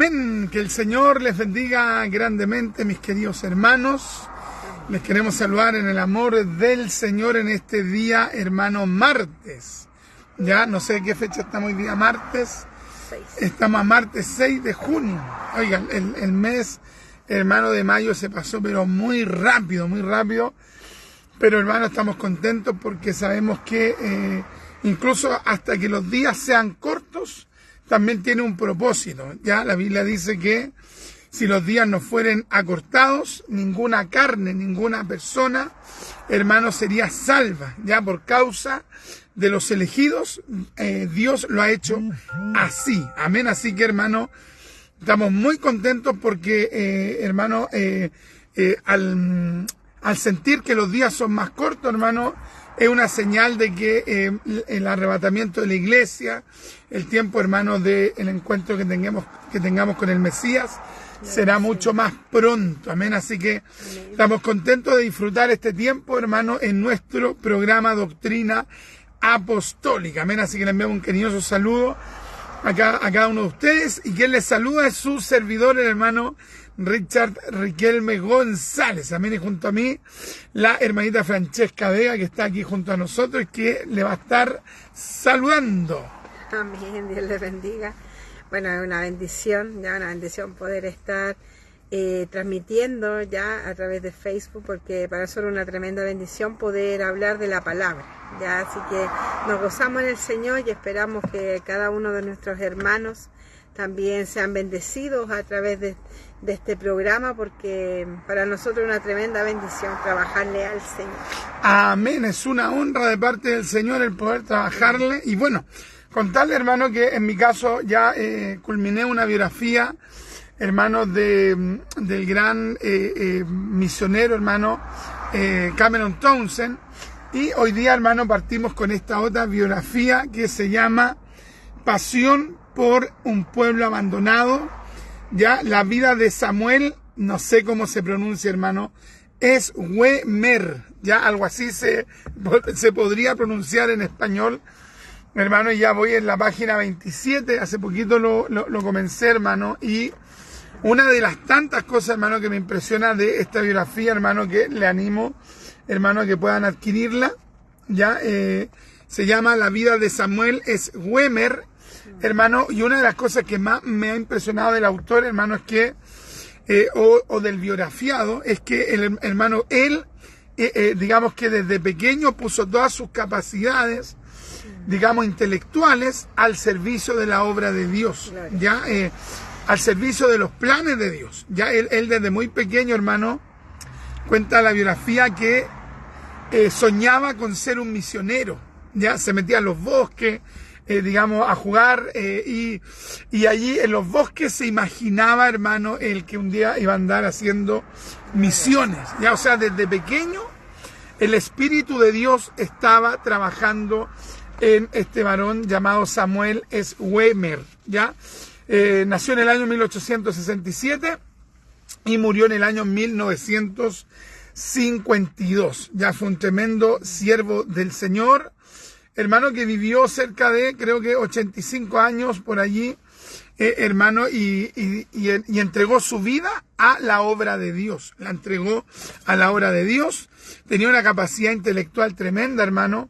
Amén. Que el Señor les bendiga grandemente, mis queridos hermanos. Les queremos saludar en el amor del Señor en este día, hermano, martes. Ya, no sé qué fecha estamos hoy día, martes. 6. Estamos a martes 6 de junio. Oigan, el mes, hermano, de mayo se pasó, pero muy rápido, muy rápido. Pero, hermano, estamos contentos porque sabemos que incluso hasta que los días sean cortos, también tiene un propósito. Ya la Biblia dice que si los días no fueren acortados, ninguna carne, ninguna persona, hermano, sería salva. Ya por causa de los elegidos, Dios lo ha hecho así. Amén. Así que, hermano, estamos muy contentos porque, hermano, al sentir que los días son más cortos, hermano, es una señal de que el arrebatamiento de la iglesia, el tiempo, hermano, del encuentro que tengamos con el Mesías, será mucho más pronto. Amén. Así que estamos contentos de disfrutar este tiempo, hermano, en nuestro programa Doctrina Apostólica. Amén. Así que le enviamos un cariñoso saludo a cada uno de ustedes. Y quien les saluda es su servidor, el hermano Richard Riquelme González. Amén. Y junto a mí, la hermanita Francesca Vega, que está aquí junto a nosotros y que le va a estar saludando. Amén, Dios les bendiga. Bueno, es una bendición poder estar transmitiendo ya a través de Facebook, porque para nosotros es una tremenda bendición poder hablar de la palabra. Ya, así que nos gozamos en el Señor y esperamos que cada uno de nuestros hermanos también sean bendecidos a través de este programa, porque para nosotros es una tremenda bendición trabajarle al Señor. Amén, es una honra de parte del Señor el poder trabajarle. Y bueno, contarle, hermano, que en mi caso ya culminé una biografía, hermano, del gran misionero, hermano, Cameron Townsend. Y hoy día, hermano, partimos con esta otra biografía que se llama Pasión por un pueblo abandonado. Ya, la vida de Samuel, no sé cómo se pronuncia, hermano, es Wemer, ya algo así se podría pronunciar en español, hermano. Y ya voy en la página 27, hace poquito lo comencé, hermano, y una de las tantas cosas, hermano, que me impresiona de esta biografía, hermano, que le animo, hermano, a que puedan adquirirla, ya, se llama La vida de Samuel es Wemer, hermano. Y una de las cosas que más me ha impresionado del autor, hermano, es que, o del biografiado, es que el hermano, él, digamos que desde pequeño puso todas sus capacidades, digamos, intelectuales al servicio de la obra de Dios, ya, al servicio de los planes de Dios. Ya él desde muy pequeño, hermano, cuenta la biografía que soñaba con ser un misionero, ya se metía a los bosques, digamos, a jugar, y allí en los bosques se imaginaba, hermano, el que un día iba a andar haciendo misiones, ya, o sea, desde pequeño el Espíritu de Dios estaba trabajando en este varón llamado Samuel S. Wemer, ya, nació en el año 1867 y murió en el año 1952, ya fue un tremendo siervo del Señor, hermano, que vivió cerca de, creo que 85 años por allí, hermano, y entregó su vida a la obra de Dios. La entregó a la obra de Dios. Tenía una capacidad intelectual tremenda, hermano.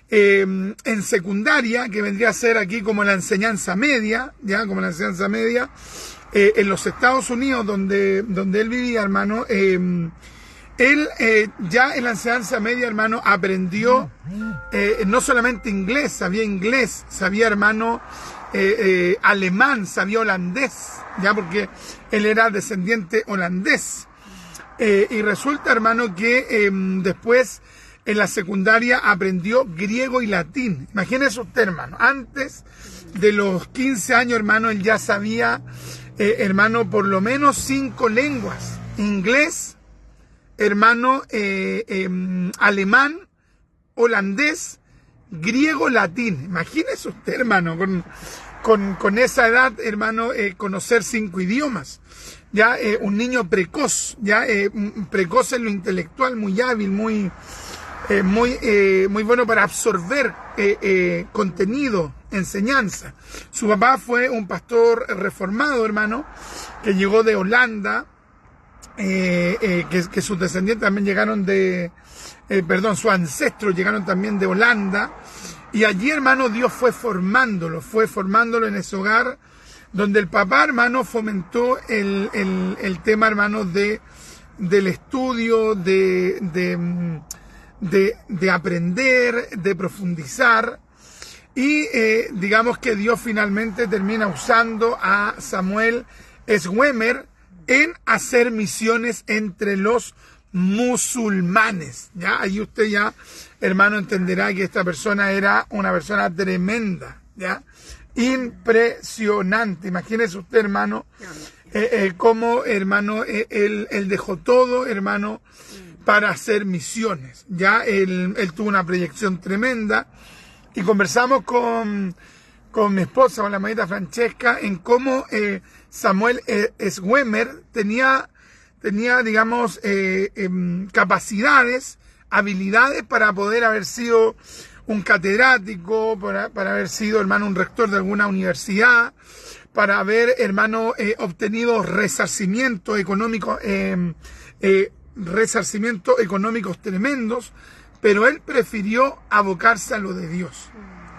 En secundaria, que vendría a ser aquí como la enseñanza media, ya, como la enseñanza media, en los Estados Unidos, donde él vivía, hermano, él ya en la enseñanza media, hermano, aprendió no solamente inglés, sabía, hermano, alemán, sabía holandés, ya, porque él era descendiente holandés. Y resulta, hermano, que después en la secundaria aprendió griego y latín. Imagínese usted, hermano, antes de los 15 años, hermano, él ya sabía, hermano, por lo menos 5 lenguas: inglés, hermano, alemán, holandés, griego, latín. Imagínese usted, hermano, con esa edad, hermano, conocer 5 idiomas. Ya, un niño precoz, ya, precoz en lo intelectual, muy hábil, muy muy bueno para absorber contenido, enseñanza. Su papá fue un pastor reformado, hermano, que llegó de Holanda, que sus descendientes también llegaron sus ancestros llegaron también de Holanda, y allí, hermano, Dios fue formándolo en ese hogar, donde el papá, hermano, fomentó el tema, hermano, del estudio, de aprender, de profundizar, y digamos que Dios finalmente termina usando a Samuel Schwemmer en hacer misiones entre los musulmanes. ¿Ya? Ahí usted ya, hermano, entenderá que esta persona era una persona tremenda, ¿ya? Impresionante. Imagínese usted, hermano, cómo, hermano, él dejó todo, hermano, para hacer misiones. Ya él tuvo una proyección tremenda, y conversamos con mi esposa, con la hermanita Francesca, en cómo Samuel Schwemmer tenía, digamos, capacidades, habilidades para poder haber sido un catedrático, para haber sido, hermano, un rector de alguna universidad, para haber, hermano, obtenido resarcimientos económicos tremendos, pero él prefirió abocarse a lo de Dios.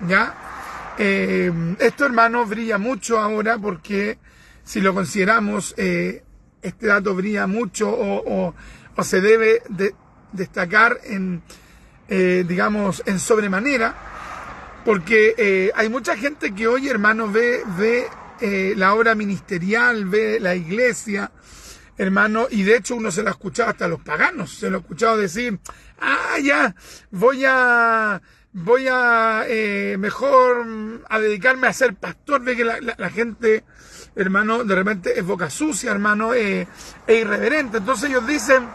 ¿Ya? Esto, hermano, brilla mucho ahora, porque si lo consideramos, este dato brilla mucho o se debe destacar digamos, en sobremanera, porque hay mucha gente que hoy, hermano, ve la obra ministerial, ve la iglesia, hermano, y de hecho uno se lo ha escuchado hasta a los paganos, se lo ha escuchado decir, ya, voy a mejor a dedicarme a ser pastor. Ve que la gente, hermano, de repente es boca sucia, hermano, e irreverente. Entonces ellos dicen,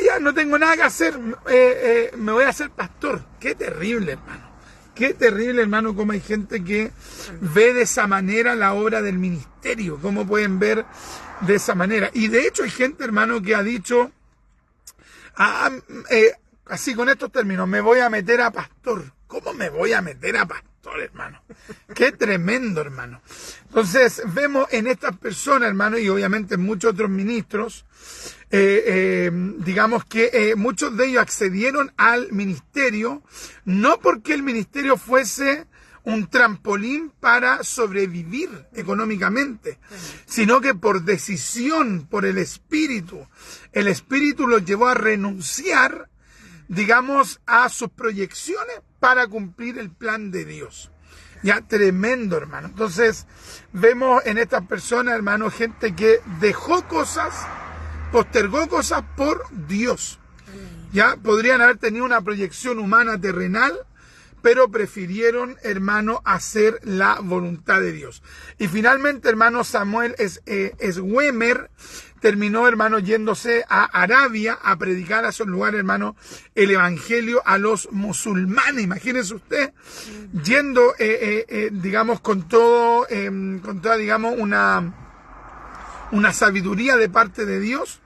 ya no tengo nada que hacer, me voy a hacer pastor. Qué terrible, hermano. Qué terrible, hermano, cómo hay gente que ve de esa manera la obra del ministerio. Cómo pueden ver de esa manera. Y de hecho hay gente, hermano, que ha dicho, así con estos términos, me voy a meter a pastor. ¿Cómo me voy a meter a pastor, hermano? Qué tremendo, hermano. Entonces vemos en estas personas, hermano, y obviamente en muchos otros ministros, digamos que muchos de ellos accedieron al ministerio, no porque el ministerio fuese un trampolín para sobrevivir económicamente, sino que por decisión, por el Espíritu los llevó a renunciar, digamos, a sus proyecciones para cumplir el plan de Dios. Ya, tremendo, hermano. Entonces, vemos en estas personas, hermano, gente que dejó cosas, postergó cosas por Dios. Ya, podrían haber tenido una proyección humana terrenal, pero prefirieron, hermano, hacer la voluntad de Dios. Y finalmente, hermano, Samuel Schwemmer terminó, hermano, yéndose a Arabia a predicar a esos lugares, hermano, el evangelio a los musulmanes. Imagínese usted, yendo, digamos, con toda, digamos, una sabiduría de parte de Dios,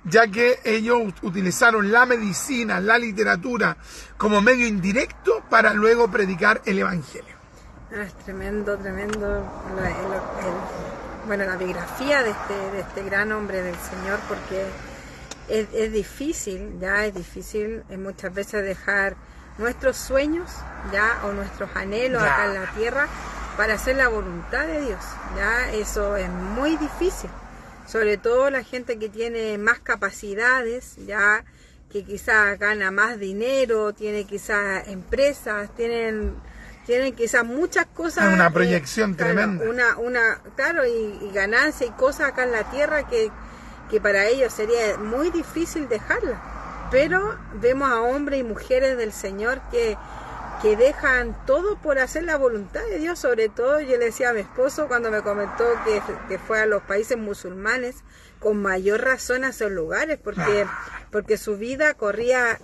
ya que ellos utilizaron la medicina, la literatura, como medio indirecto para luego predicar el evangelio. Es tremendo. La biografía de este gran hombre del Señor, porque es difícil muchas veces dejar nuestros sueños, ya, o nuestros anhelos acá en la tierra para hacer la voluntad de Dios. Ya, eso es muy difícil. Sobre todo la gente que tiene más capacidades, ya, que quizás gana más dinero, tiene quizás empresas, tienen quizás muchas cosas. Una proyección tremenda. Y ganancia y cosas acá en la tierra que para ellos sería muy difícil dejarla. Pero vemos a hombres y mujeres del Señor que dejan todo por hacer la voluntad de Dios. Sobre todo, yo le decía a mi esposo cuando me comentó que fue a los países musulmanes, con mayor razón a esos lugares, porque su vida corría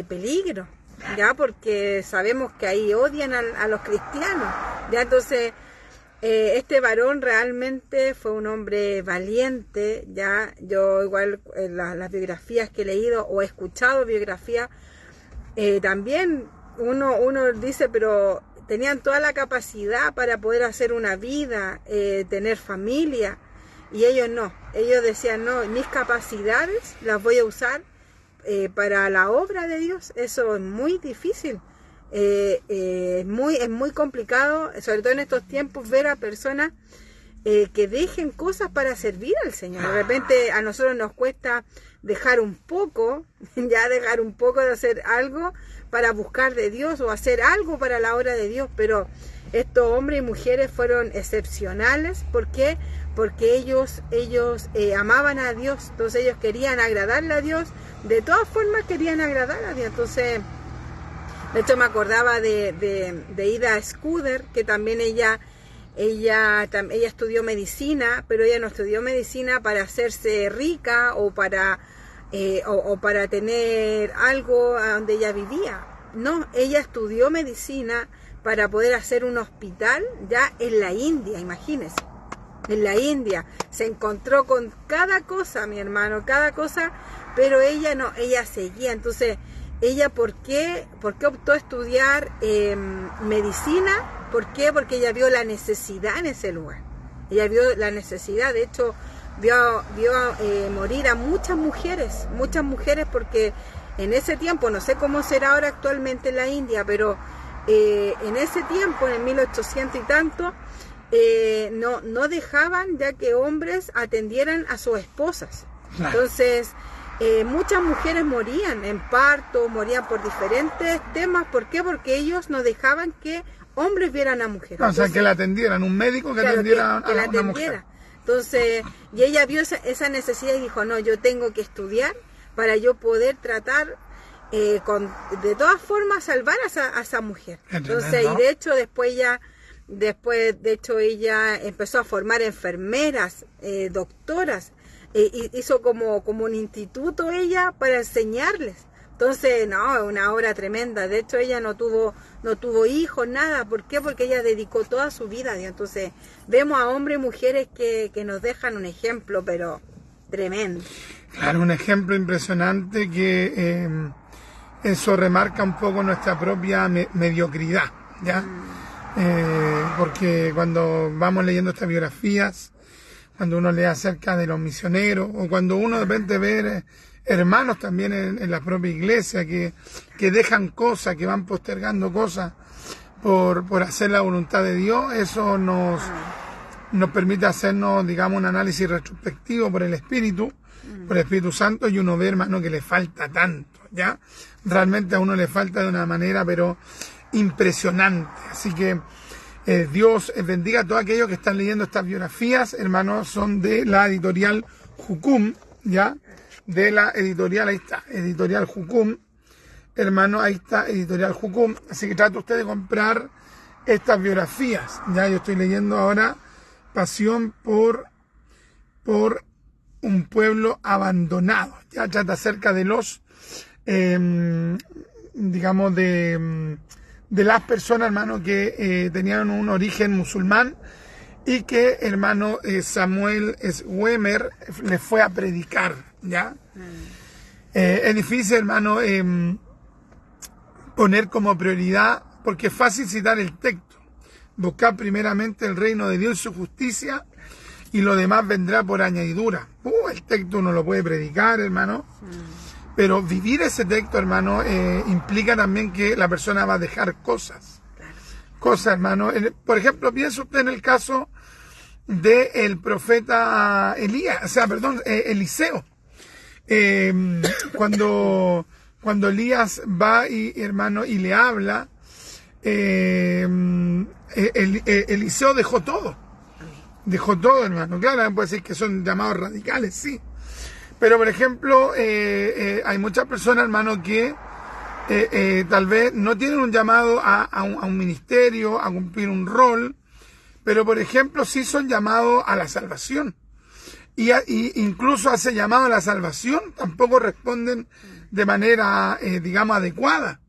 peligro, ya, porque sabemos que ahí odian a los cristianos, ya. Entonces este varón realmente fue un hombre valiente, ya. Yo igual las biografías que he leído o he escuchado biografías, también uno dice, pero tenían toda la capacidad para poder hacer una vida, tener familia, y ellos no. Ellos decían, no, mis capacidades las voy a usar para la obra de Dios. Eso es muy difícil. Es muy complicado, sobre todo en estos tiempos, ver a personas que dejen cosas para servir al Señor. De repente a nosotros nos cuesta dejar un poco de hacer algo para buscar de Dios o hacer algo para la obra de Dios, pero estos hombres y mujeres fueron excepcionales. ¿Por qué? Porque ellos amaban a Dios, entonces ellos querían agradarle a Dios, de todas formas querían agradar a Dios. Entonces, de hecho me acordaba de Ida Scudder, que también ella estudió medicina, pero ella no estudió medicina para hacerse rica o para tener algo a donde ella vivía. No, ella estudió medicina para poder hacer un hospital ya en la India, imagínense. En la India se encontró con cada cosa, mi hermano, cada cosa, pero ella no, ella seguía. Entonces, ella, ¿por qué optó a estudiar medicina? ¿Por qué? Porque ella vio la necesidad en ese lugar. Ella vio la necesidad, de hecho, vio morir a muchas mujeres, porque en ese tiempo, no sé cómo será ahora actualmente en la India, pero en ese tiempo, en el 1800 y tanto, no dejaban ya que hombres atendieran a sus esposas. Entonces, muchas mujeres morían en parto, morían por diferentes temas. ¿Por qué? Porque ellos no dejaban que hombres vieran a mujeres. O sea, que la atendieran, un médico que atendiera a una mujer. Entonces, y ella vio esa necesidad y dijo, no, yo tengo que estudiar para yo poder tratar de todas formas salvar a esa mujer. Entonces, y de hecho después ella empezó a formar enfermeras, doctoras, hizo como un instituto ella para enseñarles. Entonces, no, una obra tremenda. De hecho, ella no tuvo hijos, nada. ¿Por qué? Porque ella dedicó toda su vida a Dios. Entonces, vemos a hombres y mujeres que nos dejan un ejemplo, pero tremendo. Claro, un ejemplo impresionante que eso remarca un poco nuestra propia mediocridad, ¿ya? Porque cuando vamos leyendo estas biografías, cuando uno lee acerca de los misioneros, o cuando uno de repente ve hermanos también en la propia iglesia que dejan cosas, que van postergando cosas por hacer la voluntad de Dios, eso nos permite hacernos, digamos, un análisis retrospectivo por el Espíritu Santo, y uno ve, hermano, que le falta tanto, ¿ya? Realmente a uno le falta de una manera, pero impresionante. Así que Dios bendiga a todos aquellos que están leyendo estas biografías, hermanos, son de la editorial Jucum, ¿ya? De la editorial, ahí está, editorial Jucum, hermano, ahí está, editorial Jucum. Así que trate usted de comprar estas biografías, ya. Yo estoy leyendo ahora Pasión por un pueblo abandonado, ya trata acerca de los digamos de las personas, hermano, que tenían un origen musulmán y que, hermano, Samuel Wemer le fue a predicar, ¿ya? Es difícil, hermano, poner como prioridad, porque es fácil citar el texto. Buscar primeramente el reino de Dios y su justicia, y lo demás vendrá por añadidura. El texto uno lo puede predicar, hermano, pero vivir ese texto, hermano, implica también que la persona va a dejar cosas. Cosas, hermano. Por ejemplo, piensa usted en el caso del profeta Eliseo. Cuando Elías va hermano, y le habla, Eliseo dejó todo. Dejó todo, hermano. Claro, puede decir que son llamados radicales, sí. Pero, por ejemplo, hay muchas personas, hermano, que tal vez no tienen un llamado a un ministerio, a cumplir un rol, pero, por ejemplo, sí son llamados a la salvación. Y incluso a ese llamado a la salvación tampoco responden de manera, digamos, adecuada,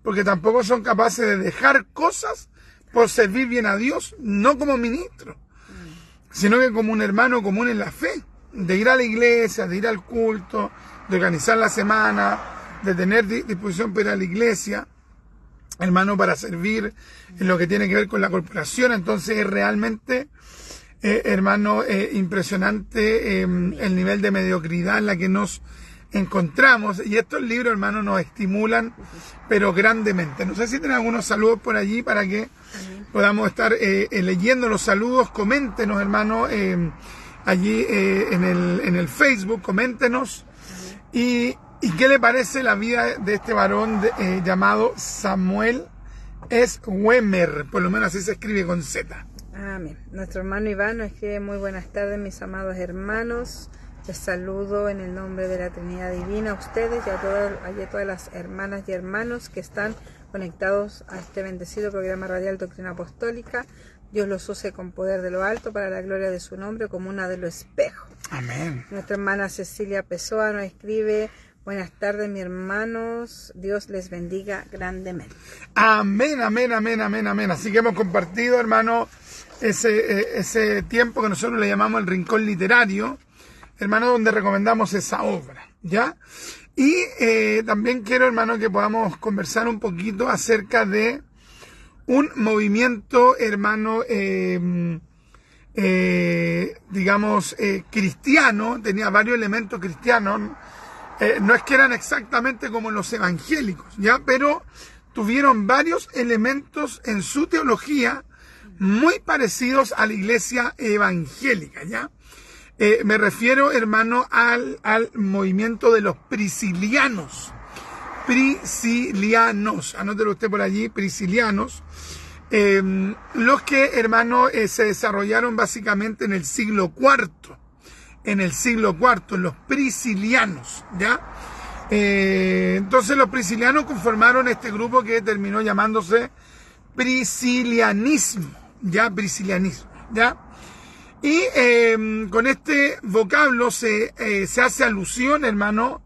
porque tampoco son capaces de dejar cosas por servir bien a Dios, no como ministro, sino que como un hermano común en la fe, de ir a la iglesia, de ir al culto, de organizar la semana, de tener disposición para la iglesia, hermano, para servir en lo que tiene que ver con la corporación. Entonces es realmente, hermano, impresionante el nivel de mediocridad en la que nos encontramos, y estos libros, hermano, nos estimulan, pero grandemente. No sé si tienen algunos saludos por allí para que podamos estar leyendo los saludos. Coméntenos, hermano, allí en el Facebook, coméntenos. ¿Y qué le parece la vida de este varón llamado Samuel Schwemmer? Por lo menos así se escribe con Z. Amén. Nuestro hermano Iván nos escribe: muy buenas tardes, mis amados hermanos. Les saludo en el nombre de la Trinidad Divina a ustedes y a todas las hermanas y hermanos que están conectados a este bendecido programa radial Doctrina Apostólica. Dios los use con poder de lo alto para la gloria de su nombre, como una de los espejos. Amén. Nuestra hermana Cecilia Pessoa nos escribe: buenas tardes, mis hermanos, Dios les bendiga grandemente. Amén, amén, amén, amén, amén. Así que hemos compartido, hermano, ese tiempo que nosotros le llamamos el Rincón Literario, hermano, donde recomendamos esa obra, ¿ya? Y también quiero, hermano, que podamos conversar un poquito acerca de un movimiento, hermano, digamos, cristiano. Tenía varios elementos cristianos. No es que eran exactamente como los evangélicos, ¿ya? Pero tuvieron varios elementos en su teología muy parecidos a la iglesia evangélica, ¿ya? Me refiero, hermano, al movimiento de los priscilianos. Priscilianos, anótelo usted por allí, priscilianos. Los que, hermano, se desarrollaron básicamente en el siglo IV. En el siglo IV, los priscilianos, ¿ya? Entonces los priscilianos conformaron este grupo que terminó llamándose priscilianismo, ¿ya? Priscilianismo, ¿ya? Y con este vocablo se hace alusión, hermano,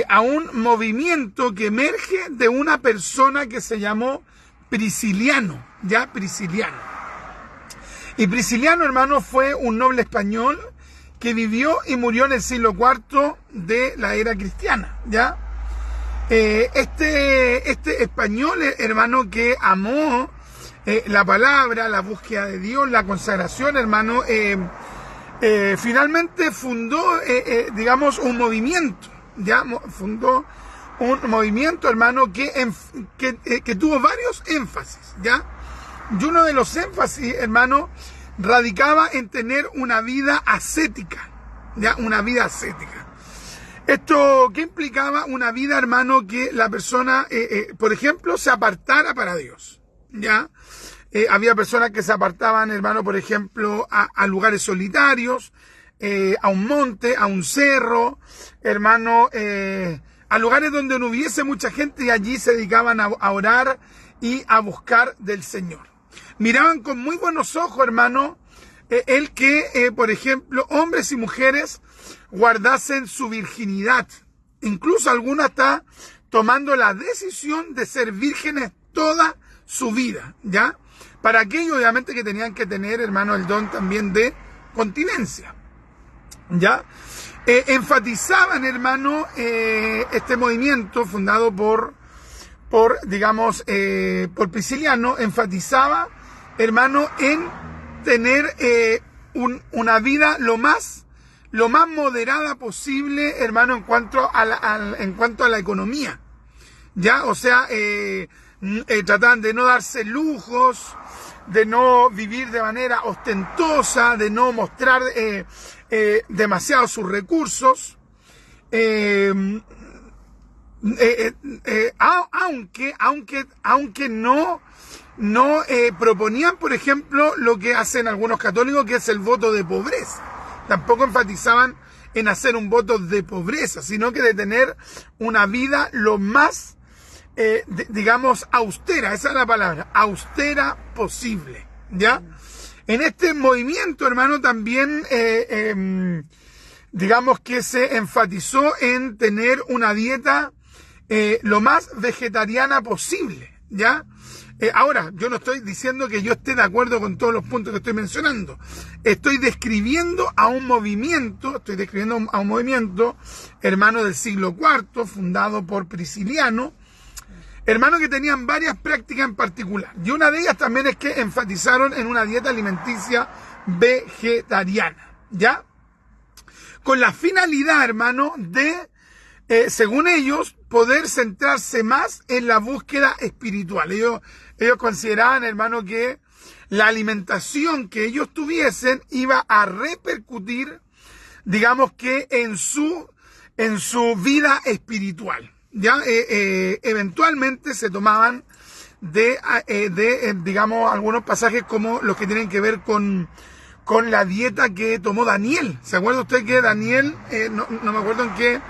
a un movimiento que emerge de una persona que se llamó Prisciliano, ¿ya? Prisciliano. Y Prisciliano, hermano, fue un noble español que vivió y murió en el siglo IV de la era cristiana, ¿ya? Este español, hermano, que amó la palabra, la búsqueda de Dios, la consagración, hermano, finalmente fundó, digamos, un movimiento, ¿ya? Fundó un movimiento, hermano, que tuvo varios énfasis, ¿ya? Y uno de los énfasis, hermano, radicaba en tener una vida ascética, ¿ya? Una vida ascética. Esto, ¿qué implicaba? Una vida, hermano, que la persona, por ejemplo, se apartara para Dios, ¿ya? Había personas que se apartaban, hermano, por ejemplo, a lugares solitarios, a un monte, a un cerro, hermano, a lugares donde no hubiese mucha gente, y allí se dedicaban a orar y a buscar del Señor. Miraban con muy buenos ojos, hermano, el que, por ejemplo, hombres y mujeres guardasen su virginidad. Incluso algunas está tomando la decisión de ser vírgenes toda su vida, ¿ya? Para aquello, obviamente, que tenían que tener, hermano, el don también de continencia, ¿ya? Enfatizaban, hermano, este movimiento fundado por digamos, por Prisciliano, enfatizaba, hermano, en tener una vida lo más moderada posible, hermano, en cuanto a la economía, ¿ya? O sea, trataban de no darse lujos, de no vivir de manera ostentosa, de no mostrar demasiado sus recursos, aunque no proponían, por ejemplo, lo que hacen algunos católicos, que es el voto de pobreza. Tampoco enfatizaban en hacer un voto de pobreza, sino que de tener una vida lo más, digamos, austera, esa es la palabra, austera posible, ¿ya? En este movimiento, hermano, también, digamos que se enfatizó en tener una dieta lo más vegetariana posible, ¿ya? Ahora, yo no estoy diciendo que yo esté de acuerdo con todos los puntos que estoy mencionando. Estoy describiendo a un movimiento, hermano del siglo IV, fundado por Prisciliano, hermanos que tenían varias prácticas en particular. Y una de ellas también es que enfatizaron en una dieta alimenticia vegetariana, ¿ya? Con la finalidad, hermano, de, según ellos, poder centrarse más en la búsqueda espiritual. Ellos consideraban, hermano, que la alimentación que ellos tuviesen iba a repercutir, digamos que en su vida espiritual. Ya eventualmente se tomaban digamos, algunos pasajes como los que tienen que ver con la dieta que tomó Daniel. ¿Se acuerda usted que Daniel, no me acuerdo en qué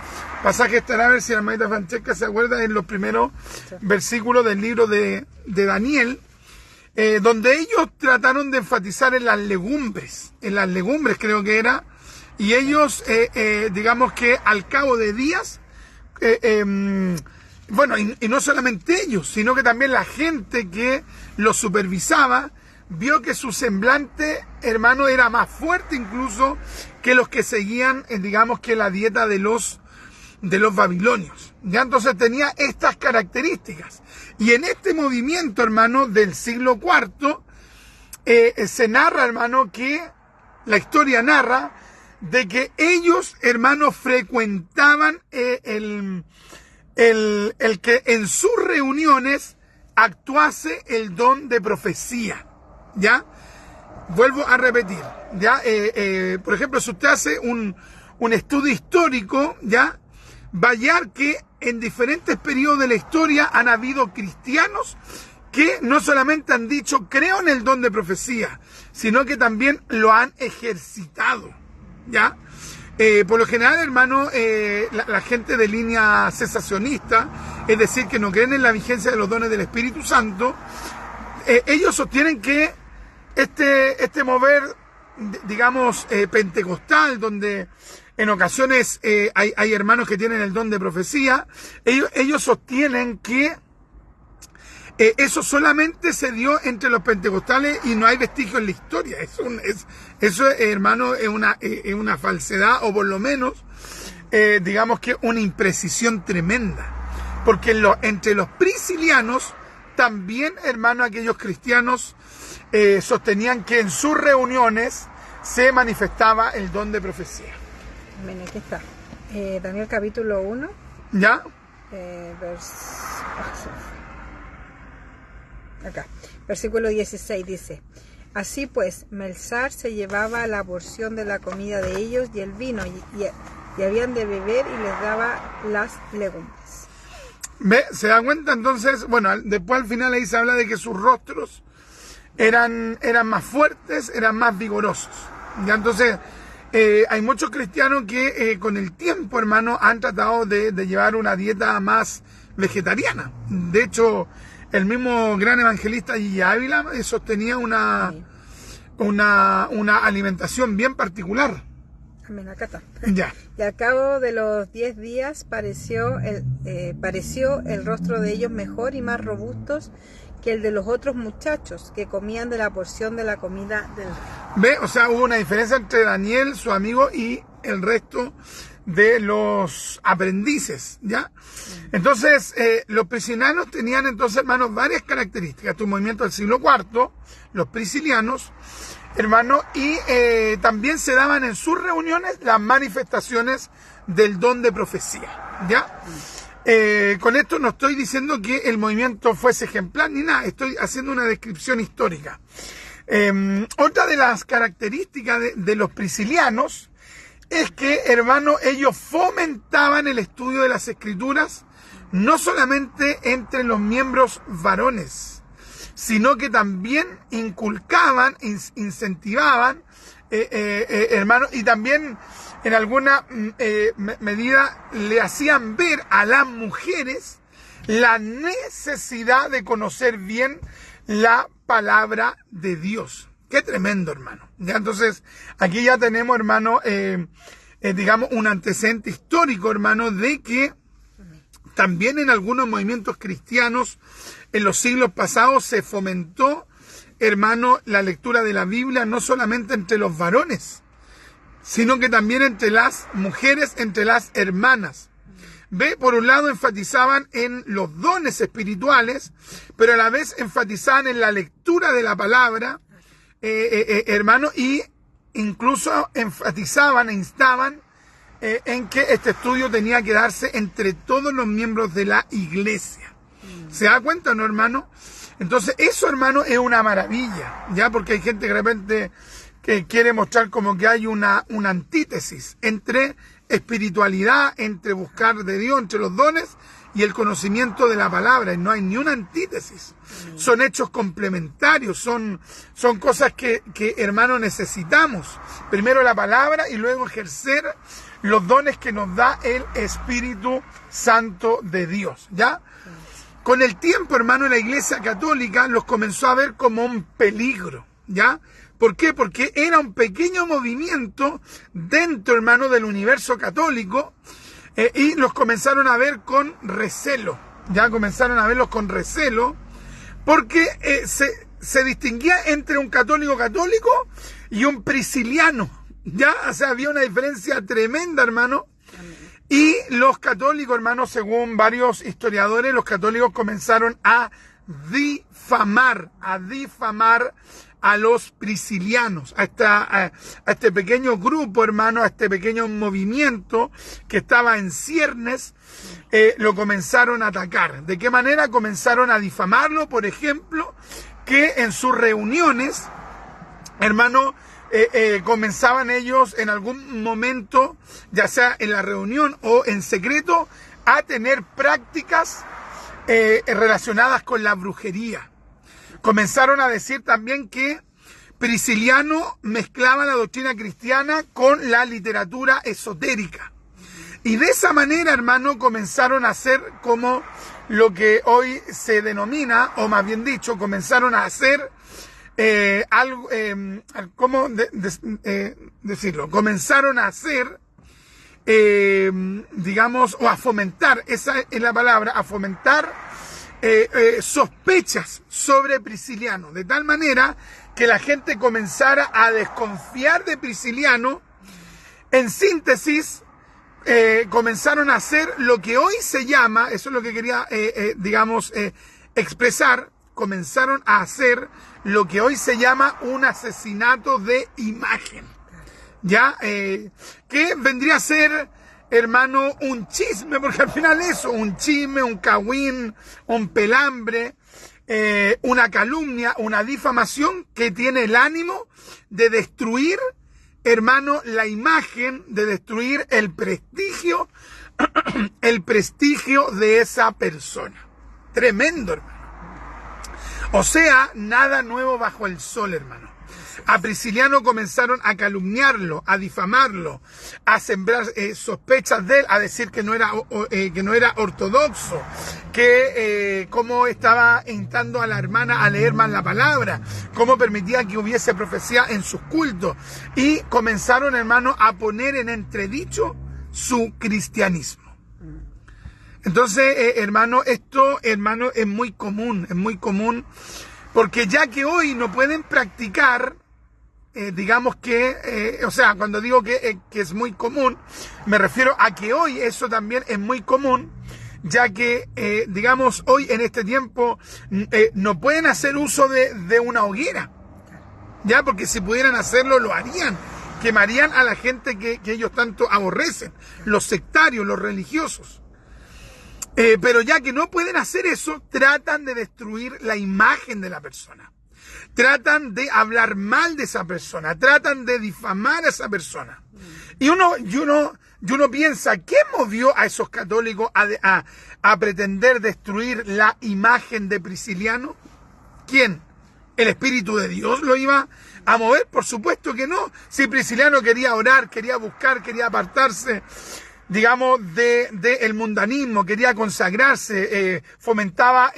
pasaje estará, a ver si la hermanita Francesca se acuerda, en los primeros versículos del libro de Daniel, donde ellos trataron de enfatizar en las legumbres creo que era, y ellos, digamos que al cabo de días, bueno, y no solamente ellos, sino que también la gente que los supervisaba, vio que su semblante, hermano, era más fuerte incluso que los que seguían, digamos que la dieta de los babilonios. Ya entonces tenía estas características. Y en este movimiento, hermano, del siglo IV, se narra, hermano, que la historia narra de que ellos, hermanos, frecuentaban el que en sus reuniones actuase el don de profecía. ¿Ya? Vuelvo a repetir, ¿ya? Por ejemplo, si usted hace un estudio histórico, ¿ya? Va a hallar que en diferentes periodos de la historia han habido cristianos que no solamente han dicho creo en el don de profecía, sino que también lo han ejercitado, ¿ya? Por lo general, hermano, la gente de línea cesacionista, es decir, que no creen en la vigencia de los dones del Espíritu Santo, ellos sostienen que este mover, digamos, pentecostal, donde en ocasiones hay hermanos que tienen el don de profecía, ellos sostienen que eso solamente se dio entre los pentecostales y no hay vestigio en la historia. Eso hermano, es una falsedad, o por lo menos, digamos que una imprecisión tremenda. Porque entre los priscilianos, también, hermano, aquellos cristianos sostenían que en sus reuniones se manifestaba el don de profecía. Bien, aquí está. Daniel capítulo 1. ¿Ya? Acá, versículo 16 dice: así pues, Melzar se llevaba la porción de la comida de ellos y el vino, y habían de beber, y les daba las legumbres. ¿Se da cuenta? Entonces, bueno, después al final ahí se habla de que sus rostros eran más fuertes, eran más vigorosos. Ya entonces, hay muchos cristianos que con el tiempo, hermano, han tratado de llevar una dieta más vegetariana. De hecho, el mismo gran evangelista Gigi Ávila sostenía una alimentación bien particular. Amén, acá está. Ya. Y al cabo de los 10 días pareció el rostro de ellos mejor y más robustos que el de los otros muchachos que comían de la porción de la comida del rey. ¿Ve? O sea, hubo una diferencia entre Daniel, su amigo, y el resto de los aprendices, ¿ya? Entonces, los priscilianos tenían entonces, hermanos, varias características. Tu movimiento del siglo IV, los priscilianos, hermano, y también se daban en sus reuniones las manifestaciones del don de profecía, ¿ya? Con esto no estoy diciendo que el movimiento fuese ejemplar ni nada, estoy haciendo una descripción histórica. Otra de las características de los priscilianos es que, hermano, ellos fomentaban el estudio de las Escrituras, no solamente entre los miembros varones, sino que también inculcaban, incentivaban, hermano, y también en alguna medida le hacían ver a las mujeres la necesidad de conocer bien la palabra de Dios. Qué tremendo, hermano. Ya, entonces, aquí ya tenemos, hermano, digamos, un antecedente histórico, hermano, de que también en algunos movimientos cristianos en los siglos pasados se fomentó, hermano, la lectura de la Biblia no solamente entre los varones, sino que también entre las mujeres, entre las hermanas. Ve, por un lado enfatizaban en los dones espirituales, pero a la vez enfatizaban en la lectura de la palabra, hermano, y incluso enfatizaban e instaban en que este estudio tenía que darse entre todos los miembros de la iglesia. ¿Se da cuenta, no, hermano? Entonces, eso, hermano, es una maravilla, ¿ya? Porque hay gente que de repente que quiere mostrar como que hay una antítesis entre espiritualidad, entre buscar de Dios, entre los dones y el conocimiento de la palabra. Y no hay ni una antítesis. Son hechos complementarios, son cosas que, hermano, necesitamos. Primero la palabra y luego ejercer los dones que nos da el Espíritu Santo de Dios, ¿ya? Con el tiempo, hermano, la Iglesia Católica los comenzó a ver como un peligro, ¿ya? ¿Por qué? Porque era un pequeño movimiento dentro, hermano, del universo católico, y los comenzaron a ver con recelo, ¿ya? Comenzaron a verlos con recelo, porque se distinguía entre un católico y un prisciliano, ¿ya? O sea, había una diferencia tremenda, hermano. Y los católicos, hermanos, según varios historiadores, los católicos comenzaron a difamar a los priscilianos, a este pequeño grupo, hermano, a este pequeño movimiento que estaba en ciernes, lo comenzaron a atacar. ¿De qué manera? Comenzaron a difamarlo, por ejemplo, que en sus reuniones, hermano, comenzaban ellos en algún momento, ya sea en la reunión o en secreto, a tener prácticas relacionadas con la brujería. Comenzaron a decir también que Prisciliano mezclaba la doctrina cristiana con la literatura esotérica. Y de esa manera, hermano, comenzaron a hacer como lo que hoy se denomina, o más bien dicho, comenzaron a hacer algo, ¿cómo decirlo? Comenzaron a hacer, digamos, o a fomentar, esa es la palabra, a fomentar sospechas sobre Prisciliano, de tal manera que la gente comenzara a desconfiar de Prisciliano. En síntesis, comenzaron a hacer lo que hoy se llama, eso es lo que quería, digamos, expresar, comenzaron a hacer lo que hoy se llama un asesinato de imagen, ¿ya? Que vendría a ser, hermano, un chisme, porque al final eso, un chisme, un cagüín, un pelambre, una calumnia, una difamación que tiene el ánimo de destruir, hermano, la imagen, de destruir el prestigio de esa persona. Tremendo, hermano. O sea, nada nuevo bajo el sol, hermano. A Prisciliano comenzaron a calumniarlo, a difamarlo, a sembrar sospechas de él, a decir que no era ortodoxo, que cómo estaba instando a la hermana a leer más la palabra, cómo permitía que hubiese profecía en sus cultos. Y comenzaron, hermano, a poner en entredicho su cristianismo. Entonces, hermano, esto, hermano, es muy común, porque ya que hoy no pueden practicar, digamos que, o sea, cuando digo que es muy común, me refiero a que hoy eso también es muy común, ya que, digamos, hoy en este tiempo no pueden hacer uso de una hoguera, ya, porque si pudieran hacerlo lo harían, quemarían a la gente que ellos tanto aborrecen, los sectarios, los religiosos. Pero ya que no pueden hacer eso, tratan de destruir la imagen de la persona. Tratan de hablar mal de esa persona. Tratan de difamar a esa persona. Y uno piensa, ¿qué movió a esos católicos a pretender destruir la imagen de Prisciliano? ¿Quién? ¿El Espíritu de Dios lo iba a mover? Por supuesto que no. Si Prisciliano quería orar, quería buscar, quería apartarse digamos, de el mundanismo, quería consagrarse, fomentaba,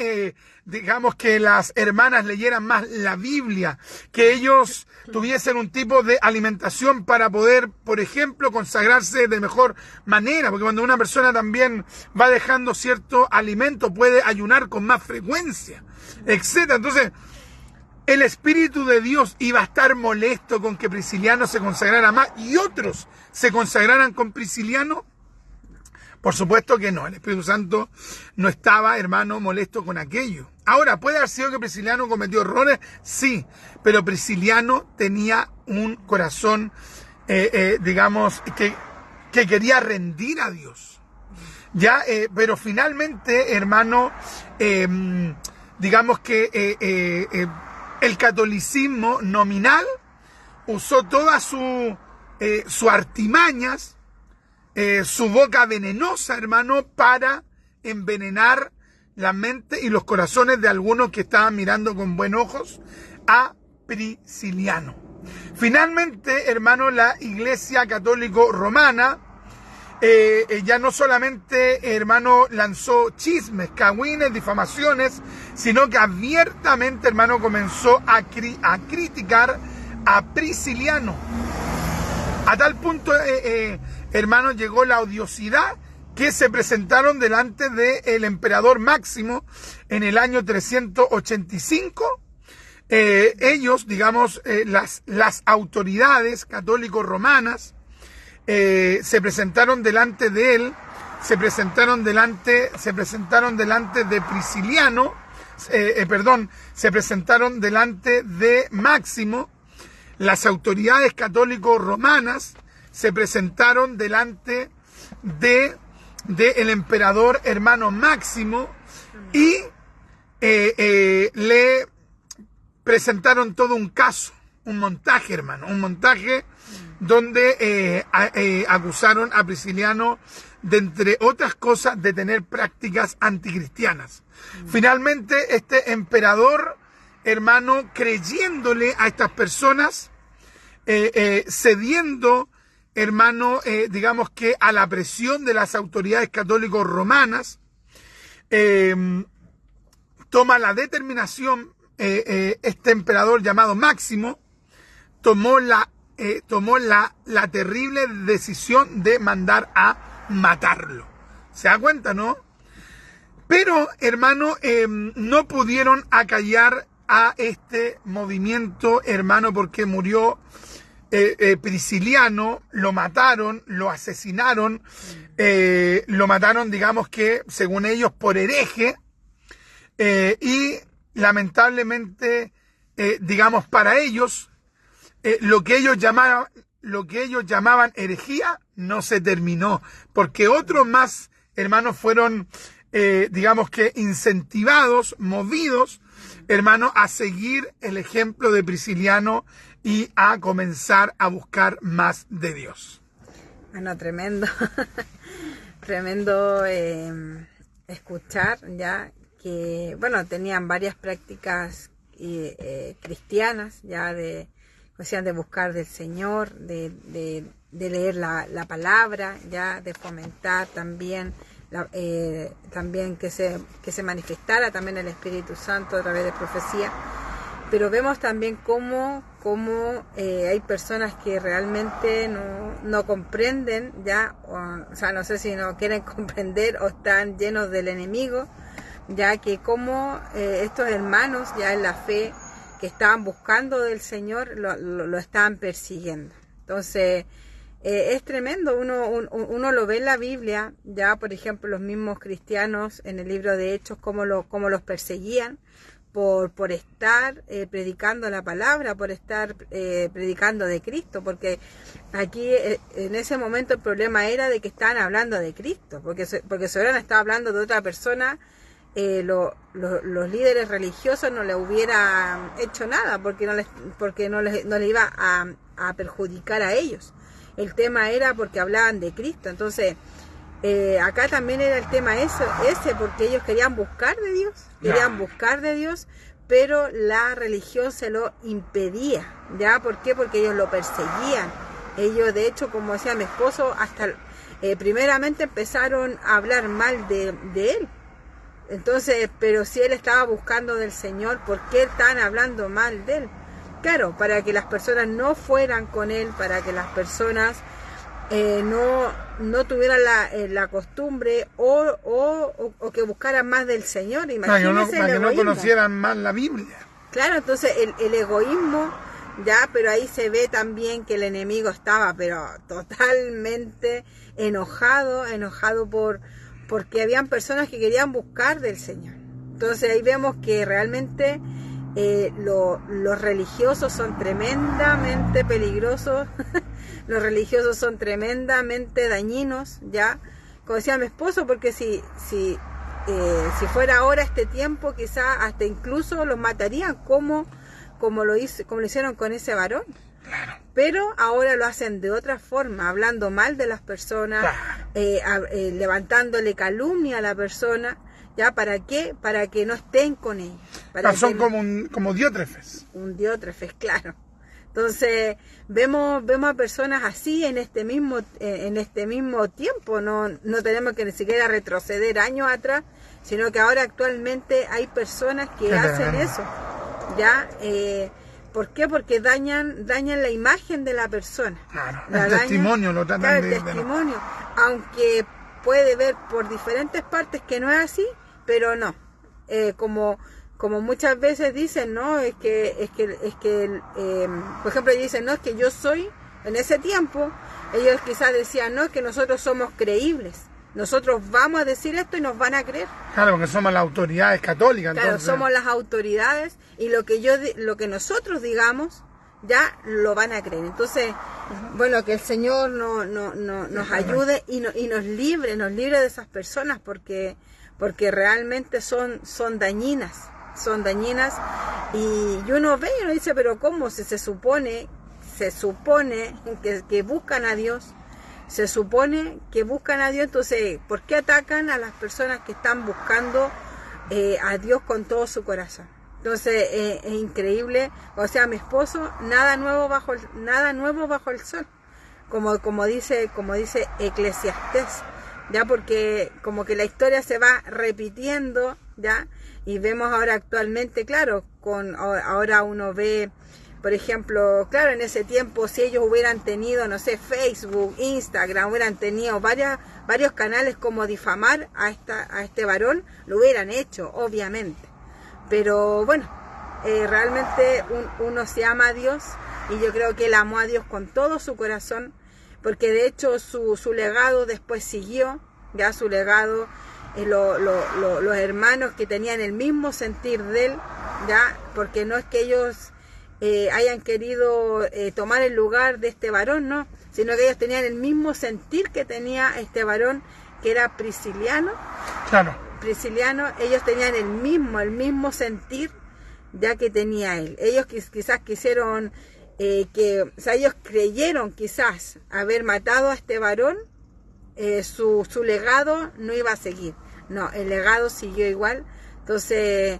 digamos, que las hermanas leyeran más la Biblia, que ellos tuviesen un tipo de alimentación para poder, por ejemplo, consagrarse de mejor manera, porque cuando una persona también va dejando cierto alimento, puede ayunar con más frecuencia, etcétera. Entonces, el Espíritu de Dios iba a estar molesto con que Prisciliano se consagrara más y otros se consagraran con Prisciliano. Por supuesto que no, el Espíritu Santo no estaba, hermano, molesto con aquello. Ahora, ¿puede haber sido que Prisciliano cometió errores? Sí, pero Prisciliano tenía un corazón, digamos, que quería rendir a Dios. Ya, pero finalmente, hermano, digamos que el catolicismo nominal usó todas sus artimañas, su boca venenosa, hermano, para envenenar la mente y los corazones de algunos que estaban mirando con buenos ojos a Prisciliano. Finalmente, hermano, la Iglesia Católico Romana ya no solamente, hermano, lanzó chismes, cagüines, difamaciones, sino que abiertamente, hermano, comenzó a criticar a Prisciliano. A tal punto, hermano, llegó la odiosidad que se presentaron delante del emperador Máximo en el año 385. Ellos, digamos, las autoridades católicos romanas se presentaron delante de él, se presentaron delante de Prisciliano, se presentaron delante de Máximo. Las autoridades católicos romanas se presentaron delante de el emperador hermano Máximo y le presentaron todo un caso, un montaje, hermano, un montaje donde acusaron a Prisciliano de, entre otras cosas, de tener prácticas anticristianas. Finalmente, este emperador, hermano, creyéndole a estas personas, cediendo, hermano, digamos que a la presión de las autoridades católicos romanas, toma la determinación, este emperador llamado Máximo, tomó la terrible decisión de mandar a matarlo. ¿Se da cuenta, no? Pero, hermano, no pudieron acallar a este movimiento, hermano, porque murió Prisciliano, lo mataron, lo asesinaron, lo mataron, digamos que, según ellos, por hereje, y lamentablemente, digamos, para ellos, lo que ellos llamaban herejía no se terminó, porque otros más, hermanos, fueron, digamos que incentivados, movidos, hermano, a seguir el ejemplo de Prisciliano y a comenzar a buscar más de Dios. Bueno, tremendo, tremendo escuchar ya que, bueno, tenían varias prácticas cristianas ya de buscar del Señor, de leer la palabra, ya de fomentar también también que se manifestara también el Espíritu Santo a través de profecía. Pero vemos también cómo hay personas que realmente no comprenden ya, o sea, no sé si no quieren comprender o están llenos del enemigo, ya que como estos hermanos ya en la fe que estaban buscando del Señor lo estaban persiguiendo. Entonces es tremendo, uno lo ve en la Biblia, ya por ejemplo los mismos cristianos en el libro de Hechos, cómo los perseguían por estar predicando la palabra, por estar predicando de Cristo, porque aquí en ese momento el problema era de que estaban hablando de Cristo, porque si hubieran estado hablando de otra persona, los líderes religiosos no le hubieran hecho nada, porque no les iba a perjudicar a ellos. El tema era porque hablaban de Cristo. Entonces acá también era el tema ese, porque ellos querían buscar de Dios, pero la religión se lo impedía. ¿Ya? ¿Por qué? Porque ellos lo perseguían. Ellos, de hecho, como decía mi esposo, hasta primeramente empezaron a hablar mal de él. Entonces, pero si él estaba buscando del Señor, ¿por qué están hablando mal de él? Claro, para que las personas no fueran con él, para que las personas no tuvieran la costumbre o que buscaran más del Señor. Imagínense para que no egoísmo. conocieran más la Biblia. Claro, entonces el egoísmo, ya, pero ahí se ve también que el enemigo estaba, pero totalmente enojado porque habían personas que querían buscar del Señor. Entonces ahí vemos que realmente los religiosos son tremendamente peligrosos, los religiosos son tremendamente dañinos, ya, como decía mi esposo, porque si fuera ahora este tiempo, quizás hasta incluso los matarían como lo hicieron con ese varón. Claro. Pero ahora lo hacen de otra forma, hablando mal de las personas, Claro. Levantándole calumnia a la persona. ¿Ya? ¿Para qué? Para que no estén con ellos. Son como diótrefes. Un diótrefes, claro. Entonces, vemos a personas así en este mismo tiempo. No tenemos que ni siquiera retroceder años atrás, sino que ahora actualmente hay personas que hacen eso. ¿Ya? ¿Por qué? Porque dañan la imagen de la persona. Claro, el testimonio lo tratan de... testimonio. Aunque puede ver por diferentes partes que no es así, pero no. Como muchas veces dicen, no, es que por ejemplo, dicen, no, es que yo soy, en ese tiempo, ellos quizás decían, no, es que nosotros somos creíbles. Nosotros vamos a decir esto y nos van a creer. Claro, porque somos las autoridades católicas. Claro, entonces... somos las autoridades y lo que nosotros digamos, ya lo van a creer. Entonces, bueno, que el Señor nos ayude y nos libre de esas personas, porque realmente son dañinas, y uno ve y uno dice, pero ¿cómo? Si se supone que buscan a Dios, entonces, ¿por qué atacan a las personas que están buscando a Dios con todo su corazón? Entonces, es increíble. O sea, mi esposo, nada nuevo bajo el sol, como dice Eclesiastés, ya, porque como que la historia se va repitiendo, ya, y vemos ahora actualmente, claro, ahora uno ve, por ejemplo, claro, en ese tiempo, si ellos hubieran tenido, no sé, Facebook, Instagram, hubieran tenido varios canales como difamar a este varón, lo hubieran hecho, obviamente. Pero bueno, realmente uno se ama a Dios, y yo creo que él amó a Dios con todo su corazón, porque de hecho su legado después siguió, ya su legado, los hermanos que tenían el mismo sentir de él, ya, porque no es que ellos hayan querido tomar el lugar de este varón, no, sino que ellos tenían el mismo sentir que tenía este varón, que era Prisciliano. Claro. Ellos tenían el mismo sentir ya que tenía él. Ellos quizás quisieron ellos creyeron quizás haber matado a este varón, su legado no iba a seguir. No, el legado siguió igual. Entonces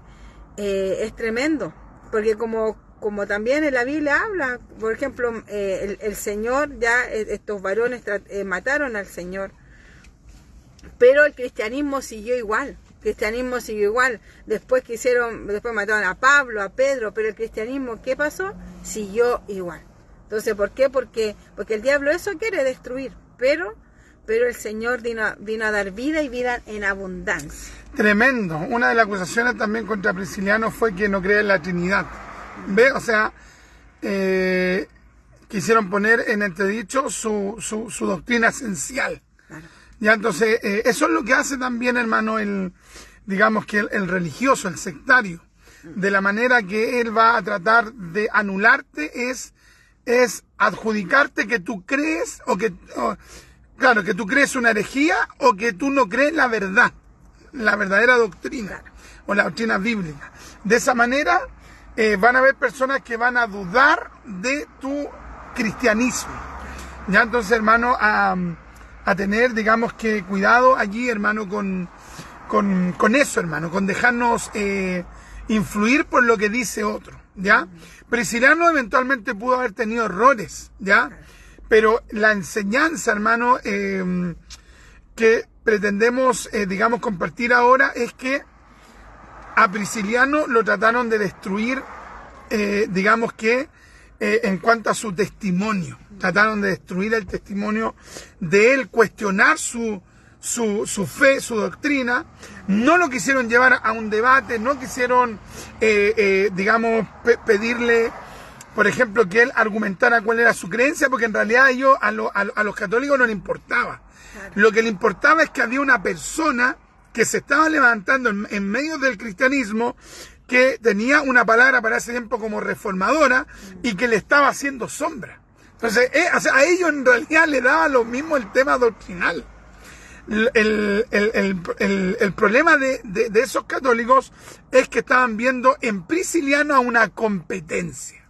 es tremendo, porque como también en la Biblia habla, por ejemplo, el Señor, ya estos varones mataron al Señor, pero el cristianismo siguió igual. Después mataron a Pablo, a Pedro, pero el cristianismo, ¿qué pasó? Siguió igual. Entonces, ¿por qué? Porque el diablo eso quiere destruir, pero el Señor vino a dar vida, y vida en abundancia. Tremendo. Una de las acusaciones también contra Prisciliano fue que no cree en la Trinidad. ¿Ve? O sea, quisieron poner en entredicho su doctrina esencial. Claro. Ya, entonces, eso es lo que hace también, hermano, digamos que el religioso, el sectario. De la manera que él va a tratar de anularte es adjudicarte que tú crees, claro, que tú crees una herejía, o que tú no crees la verdad, la verdadera doctrina, o la doctrina bíblica. De esa manera van a haber personas que van a dudar de tu cristianismo. Ya, entonces, hermano, a tener, digamos que cuidado allí, hermano, con eso, hermano, con dejarnos influir por lo que dice otro, ¿ya? Prisciliano eventualmente pudo haber tenido errores, ¿ya? Pero la enseñanza, hermano, que pretendemos, digamos, compartir ahora es que a Prisciliano lo trataron de destruir, digamos que en cuanto a su testimonio. Trataron de destruir el testimonio de él, cuestionar su fe, su doctrina. No lo quisieron llevar a un debate, no quisieron, digamos, pedirle, por ejemplo, que él argumentara cuál era su creencia, porque en realidad a los católicos no les importaba. Claro. Lo que le importaba es que había una persona que se estaba levantando en medio del cristianismo, que tenía una palabra para ese tiempo como reformadora y que le estaba haciendo sombra. Entonces, a ellos en realidad le daba lo mismo el tema doctrinal. El problema de esos católicos es que estaban viendo en Prisciliano a una competencia.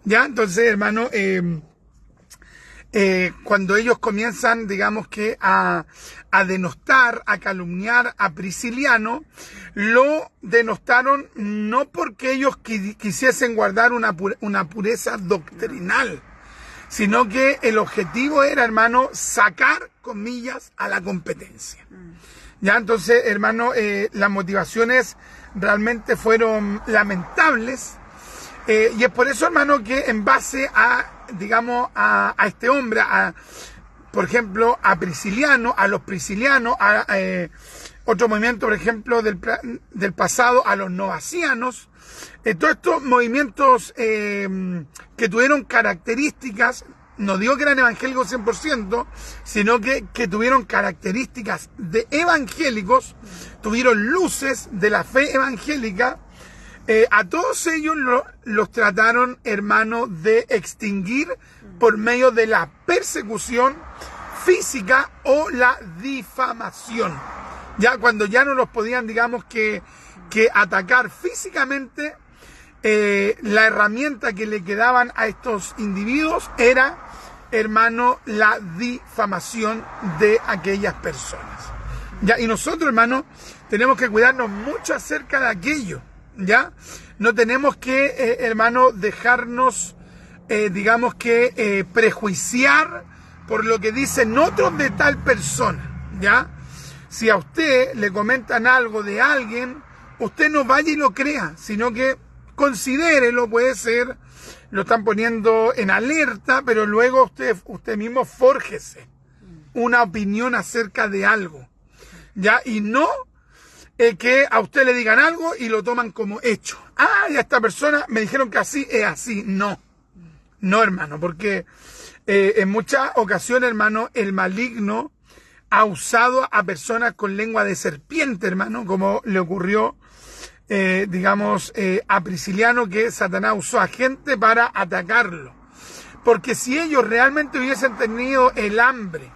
¿Ya? Entonces, hermano, cuando ellos comienzan, digamos que a denostar, a calumniar a Prisciliano, lo denostaron no porque ellos quisiesen guardar una pureza doctrinal, sino que el objetivo era, hermano, sacar, comillas, a la competencia. Ya, entonces, hermano, las motivaciones realmente fueron lamentables. Y es por eso, hermano, que en base a, digamos, a este hombre, por ejemplo, a Prisciliano, a los priscilianos, a otro movimiento, por ejemplo, del pasado, a los novacianos, todos estos movimientos que tuvieron características, no digo que eran evangélicos 100%, sino que tuvieron características de evangélicos, tuvieron luces de la fe evangélica. A todos ellos los trataron, hermano, de extinguir por medio de la persecución física o la difamación. Ya cuando ya no los podían, digamos, que atacar físicamente, la herramienta que le quedaban a estos individuos era, hermano, la difamación de aquellas personas. Ya, y nosotros, hermano, tenemos que cuidarnos mucho acerca de aquello. ¿Ya? No tenemos que, hermano, dejarnos, digamos que, prejuiciar por lo que dicen otros de tal persona, ¿ya? Si a usted le comentan algo de alguien, usted no vaya y lo crea, sino que considérelo, puede ser, lo están poniendo en alerta, pero luego usted mismo fórjese una opinión acerca de algo, ¿ya? Y no que a usted le digan algo y lo toman como hecho. Ah, y a esta persona me dijeron que así es así. No, hermano, porque en muchas ocasiones, hermano, el maligno ha usado a personas con lengua de serpiente, hermano, como le ocurrió, digamos, a Prisciliano, que Satanás usó a gente para atacarlo. Porque si ellos realmente hubiesen tenido el hambre,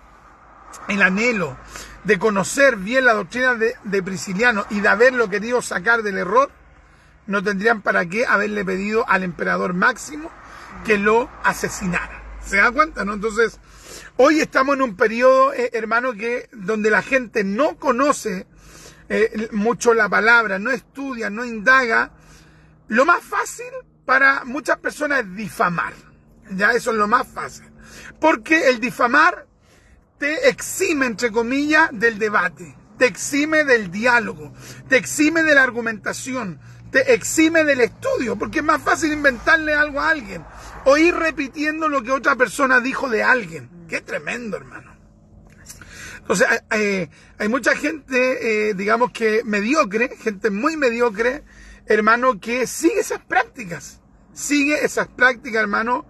el anhelo de conocer bien la doctrina de Prisciliano y de haberlo querido sacar del error, no tendrían para qué haberle pedido al emperador Máximo que lo asesinara. ¿Se da cuenta, no? Entonces, hoy estamos en un periodo, hermano, donde la gente no conoce mucho la palabra, no estudia, no indaga. Lo más fácil para muchas personas es difamar. Ya, eso es lo más fácil. Porque el difamar te exime, entre comillas, del debate, te exime del diálogo, te exime de la argumentación, te exime del estudio, porque es más fácil inventarle algo a alguien o ir repitiendo lo que otra persona dijo de alguien. ¡Qué tremendo, hermano! Entonces, hay mucha gente, digamos que mediocre, gente muy mediocre, hermano, que sigue esas prácticas, hermano.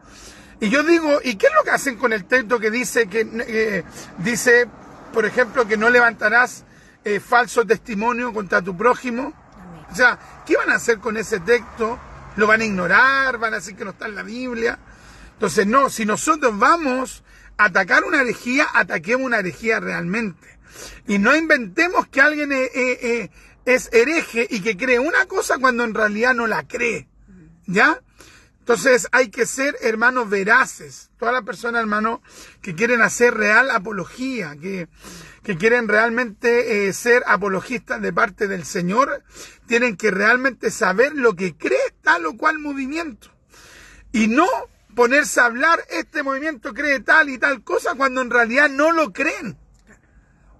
Y yo digo, ¿y qué es lo que hacen con el texto que dice, dice, por ejemplo, que no levantarás falso testimonio contra tu prójimo? Amén. O sea, ¿qué van a hacer con ese texto? ¿Lo van a ignorar? ¿Van a decir que no está en la Biblia? Entonces, no, si nosotros vamos a atacar una herejía, ataquemos una herejía realmente. Y no inventemos que alguien es hereje y que cree una cosa cuando en realidad no la cree. ¿Ya? Entonces hay que ser, hermanos, veraces. Todas las personas, hermanos, que quieren hacer real apología, que quieren realmente ser apologistas de parte del Señor, tienen que realmente saber lo que cree tal o cual movimiento. Y no ponerse a hablar, este movimiento cree tal y tal cosa, cuando en realidad no lo creen.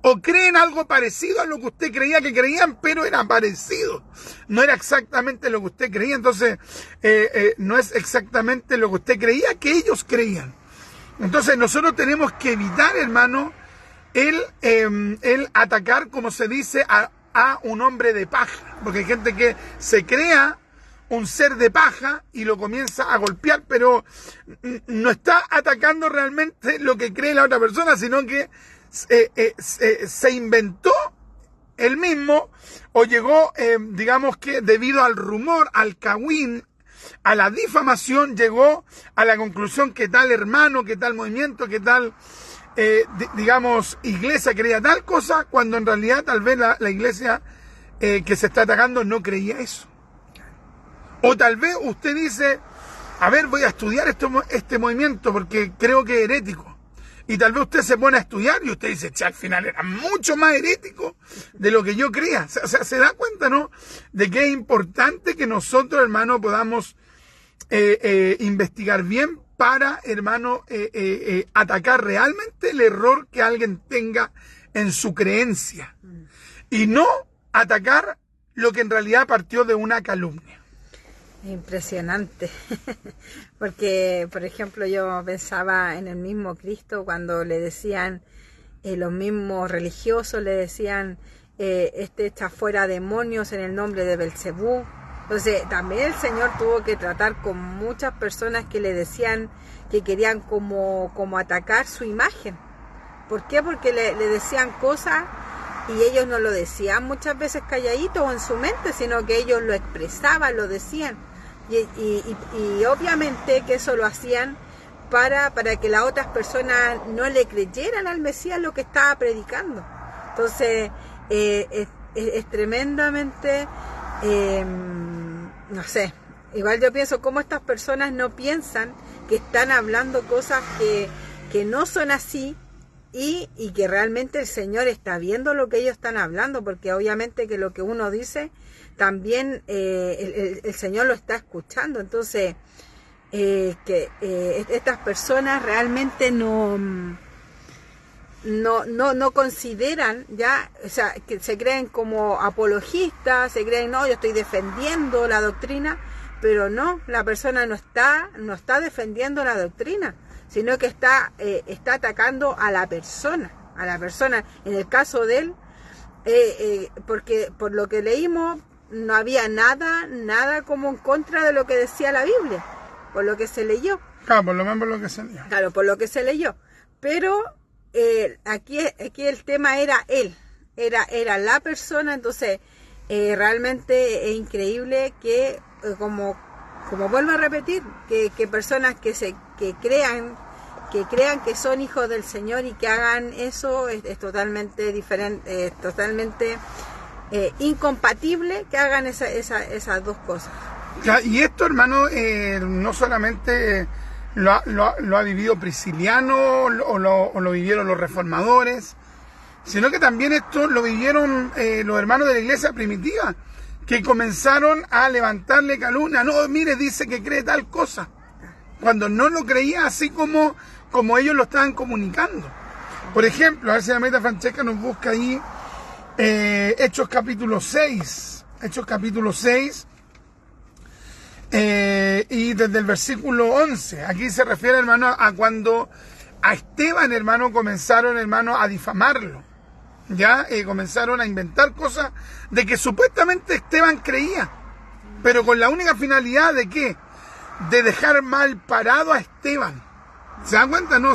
O creen algo parecido a lo que usted creía que creían, pero era parecido. No era exactamente lo que usted creía. Entonces, no es exactamente lo que usted creía que ellos creían. Entonces, nosotros tenemos que evitar, hermano, el atacar, como se dice, a un hombre de paja. Porque hay gente que se crea un ser de paja y lo comienza a golpear, pero no está atacando realmente lo que cree la otra persona, sino que se inventó él mismo, o llegó, digamos que debido al rumor, al cagüín, a la difamación, llegó a la conclusión que tal hermano, que tal movimiento, que tal, digamos, iglesia creía tal cosa, cuando en realidad tal vez la iglesia que se está atacando no creía eso. O tal vez usted dice, a ver, voy a estudiar este movimiento porque creo que es herético. Y tal vez usted se pone a estudiar y usted dice, che, al final era mucho más herético de lo que yo creía. O sea, se da cuenta, ¿no? De que es importante que nosotros, hermano, podamos investigar bien para, hermano, atacar realmente el error que alguien tenga en su creencia. Y no atacar lo que en realidad partió de una calumnia. Impresionante, porque por ejemplo yo pensaba en el mismo Cristo cuando le decían, los mismos religiosos le decían, este echa fuera demonios en el nombre de Belcebú. Entonces también el Señor tuvo que tratar con muchas personas que le decían que querían como atacar su imagen. ¿Por qué? Porque le decían cosas y ellos no lo decían muchas veces calladitos o en su mente, sino que ellos lo expresaban, lo decían. Y obviamente que eso lo hacían para que las otras personas no le creyeran al Mesías lo que estaba predicando. Entonces es tremendamente, no sé, igual yo pienso cómo estas personas no piensan que están hablando cosas que no son así y que realmente el Señor está viendo lo que ellos están hablando, porque obviamente que lo que uno dice también el Señor lo está escuchando. Entonces estas personas realmente no consideran ya, o sea, que se creen como apologistas, se creen, no, yo estoy defendiendo la doctrina, pero no, la persona no está defendiendo la doctrina, sino que está atacando a la persona. En el caso de él, porque por lo que leímos no había nada como en contra de lo que decía la Biblia, por lo que se leyó. Claro, por lo menos por lo que se leyó. Claro, por lo que se leyó. Pero aquí el tema era él, era la persona. Entonces realmente es increíble que, como vuelvo a repetir, que personas que crean que son hijos del Señor y que hagan eso es totalmente diferente, es totalmente incompatible que hagan esas dos cosas. Y esto, hermano, no solamente lo ha vivido Prisciliano o lo vivieron los reformadores, sino que también esto lo vivieron los hermanos de la iglesia primitiva, que comenzaron a levantarle calumnia. No, mire, dice que cree tal cosa, cuando no lo creía así como ellos lo estaban comunicando. Por ejemplo, a ver si la hermanita Francesca nos busca ahí Hechos capítulo 6. Hechos capítulo 6 y desde el versículo 11. Aquí se refiere, hermano, a cuando a Esteban, hermano, comenzaron, hermano, a difamarlo. Ya comenzaron a inventar cosas de que supuestamente Esteban creía, pero con la única finalidad de ¿qué? De dejar mal parado a Esteban. ¿Se dan cuenta? No,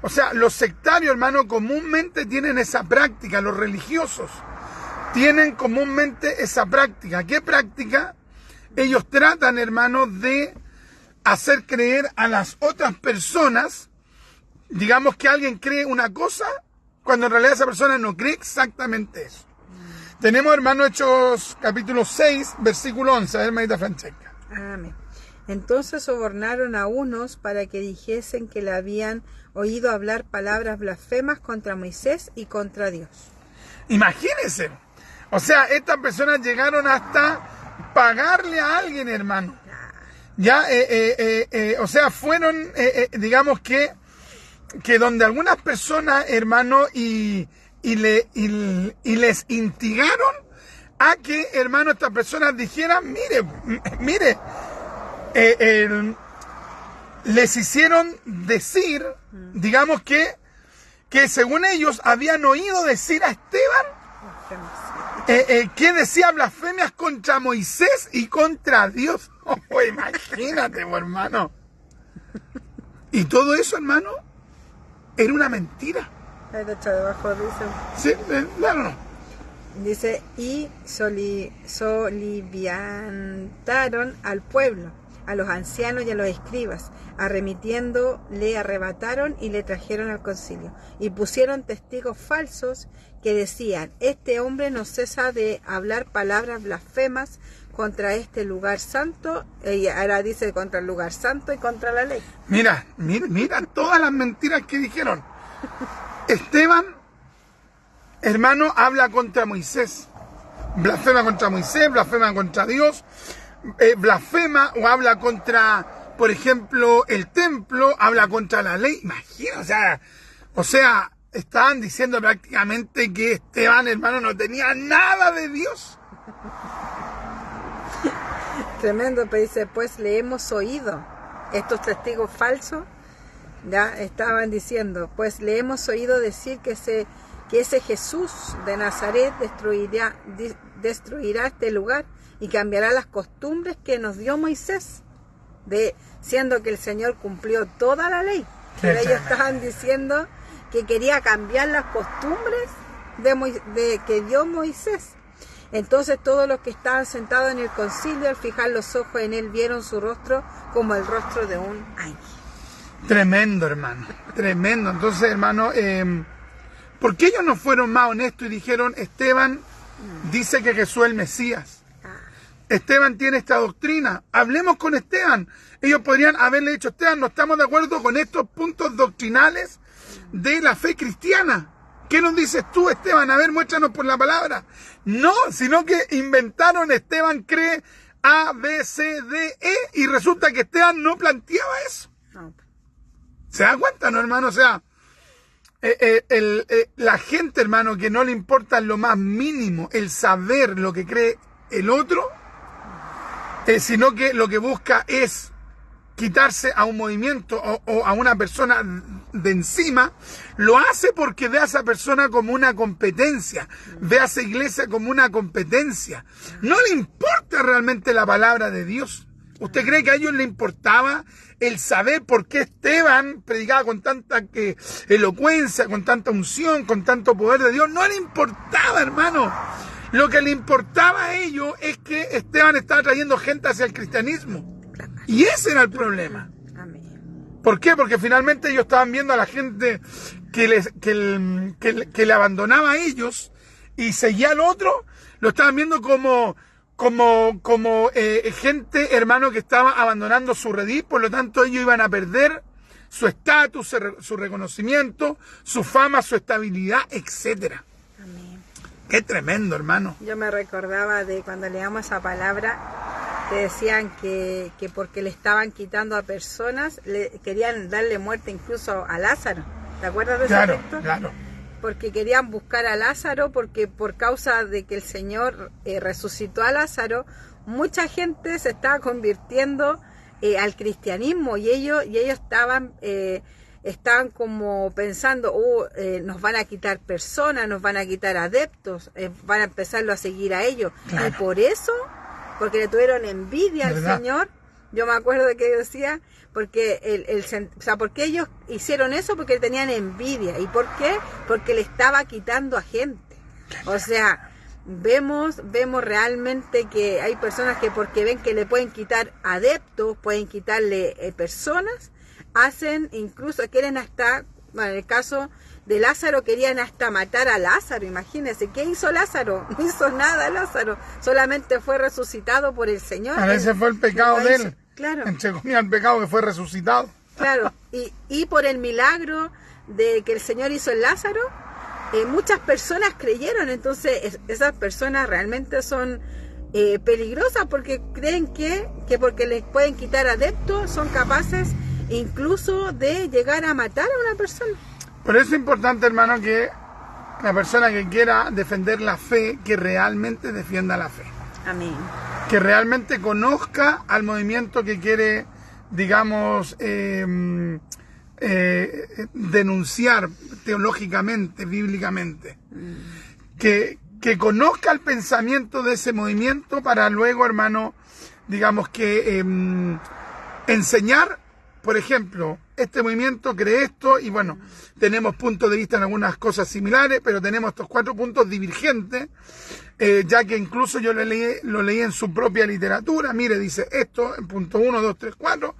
o sea, los sectarios, hermano, comúnmente tienen esa práctica. Los religiosos tienen comúnmente esa práctica. ¿Qué práctica? Ellos tratan, hermano, de hacer creer a las otras personas, digamos que alguien cree una cosa, cuando en realidad esa persona no cree exactamente eso. Tenemos, hermano, Hechos capítulo 6, versículo 11. A ver, hermanita Francesca. Amén. Entonces sobornaron a unos para que dijesen que le habían oído hablar palabras blasfemas contra Moisés y contra Dios. Imagínense. O sea, estas personas llegaron hasta pagarle a alguien, hermano. Ya, o sea, fueron, digamos que donde algunas personas, hermano, y les instigaron a que, hermano, estas personas dijeran, mire, les hicieron decir, digamos que según ellos habían oído decir a Esteban que decía blasfemias contra Moisés y contra Dios. Oh, imagínate, hermano. Y todo eso, hermano, era una mentira. Ahí de hecho debajo dice. Sí, claro. Dice, y soliviantaron al pueblo, a los ancianos y a los escribas, arremitiendo, le arrebataron y le trajeron al concilio. Y pusieron testigos falsos que decían, este hombre no cesa de hablar palabras blasfemas contra este lugar santo, y ahora dice contra el lugar santo y contra la ley. Mira todas las mentiras que dijeron. Esteban, hermano, habla contra Moisés, blasfema contra Moisés, blasfema contra Dios, blasfema o habla contra, por ejemplo, el templo, habla contra la ley. Imagina, o sea, estaban diciendo prácticamente que Esteban, hermano, no tenía nada de Dios. Tremendo, pero dice, pues le hemos oído, estos testigos falsos, ya estaban diciendo, pues le hemos oído decir que ese Jesús de Nazaret destruirá este lugar y cambiará las costumbres que nos dio Moisés, siendo que el Señor cumplió toda la ley. Pero ellos estaban diciendo que quería cambiar las costumbres que dio Moisés. Entonces todos los que estaban sentados en el concilio, al fijar los ojos en él, vieron su rostro como el rostro de un ángel. Tremendo, hermano, tremendo. Entonces, hermano, ¿por qué ellos no fueron más honestos y dijeron, Esteban dice que Jesús es el Mesías? Esteban tiene esta doctrina, hablemos con Esteban. Ellos podrían haberle dicho, Esteban, no estamos de acuerdo con estos puntos doctrinales de la fe cristiana. ¿Qué nos dices tú, Esteban? A ver, muéstranos por la palabra. No, sino que inventaron, Esteban cree A, B, C, D, E, y resulta que Esteban no planteaba eso. No. ¿Se da cuenta, no, hermano? O sea, la gente, hermano, que no le importa lo más mínimo el saber lo que cree el otro, sino que lo que busca es quitarse a un movimiento o a una persona de encima, lo hace porque ve a esa persona como una competencia, ve a esa iglesia como una competencia. No le importa realmente la palabra de Dios. ¿Usted cree que a ellos le importaba el saber por qué Esteban predicaba con tanta elocuencia, con tanta unción, con tanto poder de Dios? No le importaba, hermano. Lo que le importaba a ellos es que Esteban estaba trayendo gente hacia el cristianismo. Y ese era el problema. Amén. ¿Por qué? Porque finalmente ellos estaban viendo a la gente que le abandonaba a ellos y seguía al otro, lo estaban viendo como gente, hermano, que estaba abandonando su redil. Por lo tanto ellos iban a perder su estatus, su reconocimiento, su fama, su estabilidad, etcétera. Amén. Qué tremendo, hermano. Yo me recordaba de cuando leíamos esa palabra, que decían que porque le estaban quitando a personas, querían darle muerte incluso a Lázaro. ¿Te acuerdas de ese texto? Claro. Porque querían buscar a Lázaro, porque por causa de que el Señor resucitó a Lázaro, mucha gente se estaba convirtiendo al cristianismo y ellos estaban como pensando, nos van a quitar personas, nos van a quitar adeptos, van a empezarlo a seguir a ellos. Claro. Y por eso, porque le tuvieron envidia al Señor, yo me acuerdo de que decía, porque porque ellos hicieron eso porque tenían envidia. ¿Y por qué? Porque le estaba quitando a gente. O sea, vemos realmente que hay personas que porque ven que le pueden quitar adeptos, pueden quitarle personas, quieren hasta, bueno, en el caso de Lázaro, querían hasta matar a Lázaro. Imagínense, ¿qué hizo Lázaro? No hizo nada Lázaro, solamente fue resucitado por el Señor. A veces fue el pecado de él. Claro. Entre comillas, el pecado que fue resucitado. Claro, y por el milagro de que el Señor hizo en Lázaro, muchas personas creyeron. Entonces esas personas realmente son peligrosas porque creen que porque les pueden quitar adeptos son capaces incluso de llegar a matar a una persona. Por eso es importante, hermano, que la persona que quiera defender la fe, que realmente defienda la fe. Amén. Que realmente conozca al movimiento que quiere, digamos, denunciar teológicamente, bíblicamente. Que conozca el pensamiento de ese movimiento para luego, hermano, digamos que enseñar, por ejemplo, este movimiento cree esto y bueno, tenemos puntos de vista en algunas cosas similares, pero tenemos estos 4 puntos divergentes, ya que incluso yo lo leí en su propia literatura. Mire, dice esto en punto 1, 2, 3, 4,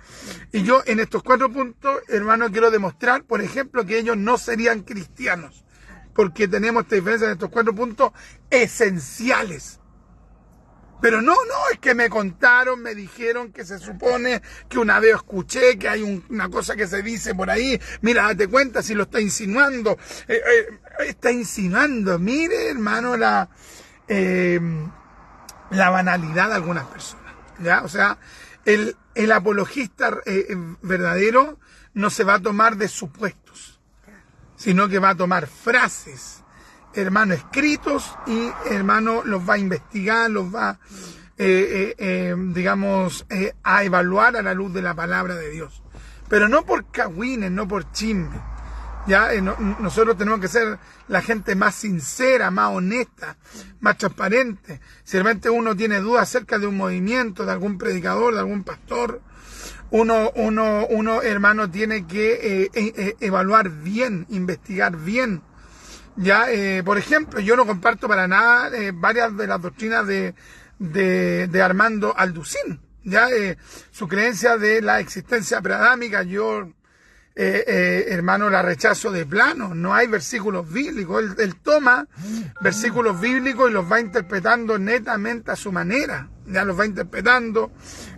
y yo en estos 4 puntos, hermano, quiero demostrar, por ejemplo, que ellos no serían cristianos, porque tenemos esta diferencia en estos 4 puntos esenciales. Pero no, es que me contaron, me dijeron que se supone que una vez escuché que hay una cosa que se dice por ahí. Mira, date cuenta si lo está insinuando. Está insinuando, mire, hermano, la banalidad de algunas personas, ¿ya? O sea, el apologista verdadero no se va a tomar de supuestos, sino que va a tomar frases, hermano, escritos, y hermano los va a investigar, los va a evaluar a la luz de la palabra de Dios, pero no por cagüines, no por chisme. Ya nosotros tenemos que ser la gente más sincera, más honesta, más transparente. Si realmente uno tiene dudas acerca de un movimiento, de algún predicador, de algún pastor, uno hermano, tiene que evaluar bien, investigar bien. Ya, por ejemplo, yo no comparto para nada varias de las doctrinas de Armando Alducín. Ya, su creencia de la existencia preadámica, yo, hermano, la rechazo de plano. No hay versículos bíblicos. Él toma versículos bíblicos y los va interpretando netamente a su manera. Ya los va interpretando,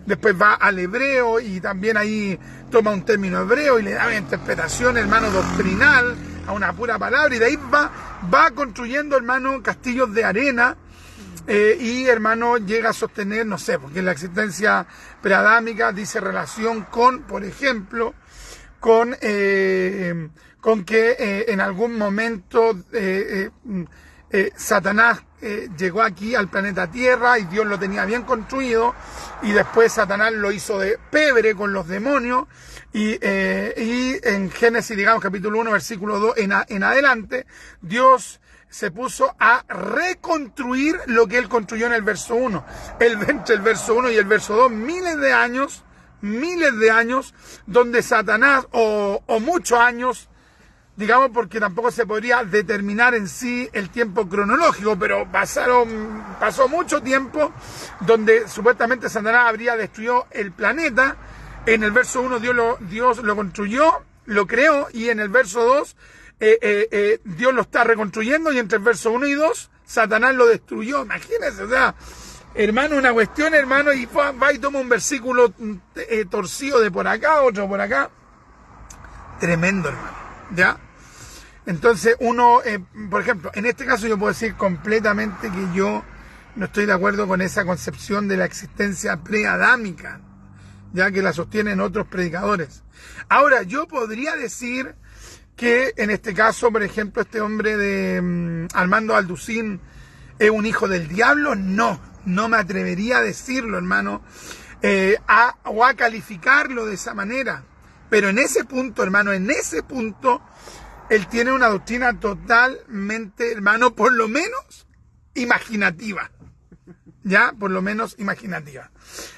después va al hebreo y también ahí toma un término hebreo y le da una interpretación, hermano, doctrinal a una pura palabra, y de ahí va construyendo, hermano, castillos de arena, y, hermano, llega a sostener, no sé, porque la existencia preadámica dice relación con, por ejemplo, con que en algún momento Satanás llegó aquí al planeta Tierra y Dios lo tenía bien construido, y después Satanás lo hizo de pebre con los demonios, y en Génesis, digamos, capítulo 1, versículo 2 en adelante, Dios se puso a reconstruir lo que él construyó en el verso 1. Entre el verso 1 y el verso 2, miles de años, donde Satanás, o muchos años, digamos, porque tampoco se podría determinar en sí el tiempo cronológico, pero pasó mucho tiempo donde supuestamente Satanás habría destruido el planeta. En el verso 1 Dios lo construyó, lo creó, y en el verso 2 Dios lo está reconstruyendo, y entre el verso 1 y 2 Satanás lo destruyó. Imagínense, o sea, hermano, una cuestión, hermano, y va y toma un versículo torcido de por acá, otro por acá. Tremendo, hermano, ¿ya? Entonces uno, por ejemplo, en este caso yo puedo decir completamente que yo no estoy de acuerdo con esa concepción de la existencia preadámica, ya que la sostienen otros predicadores. Ahora, yo podría decir que en este caso, por ejemplo, este hombre de Armando Alducín es un hijo del diablo. No me atrevería a decirlo, hermano, o a calificarlo de esa manera. Pero en ese punto, hermano, él tiene una doctrina totalmente, hermano, por lo menos imaginativa. Ya, por lo menos imaginativa.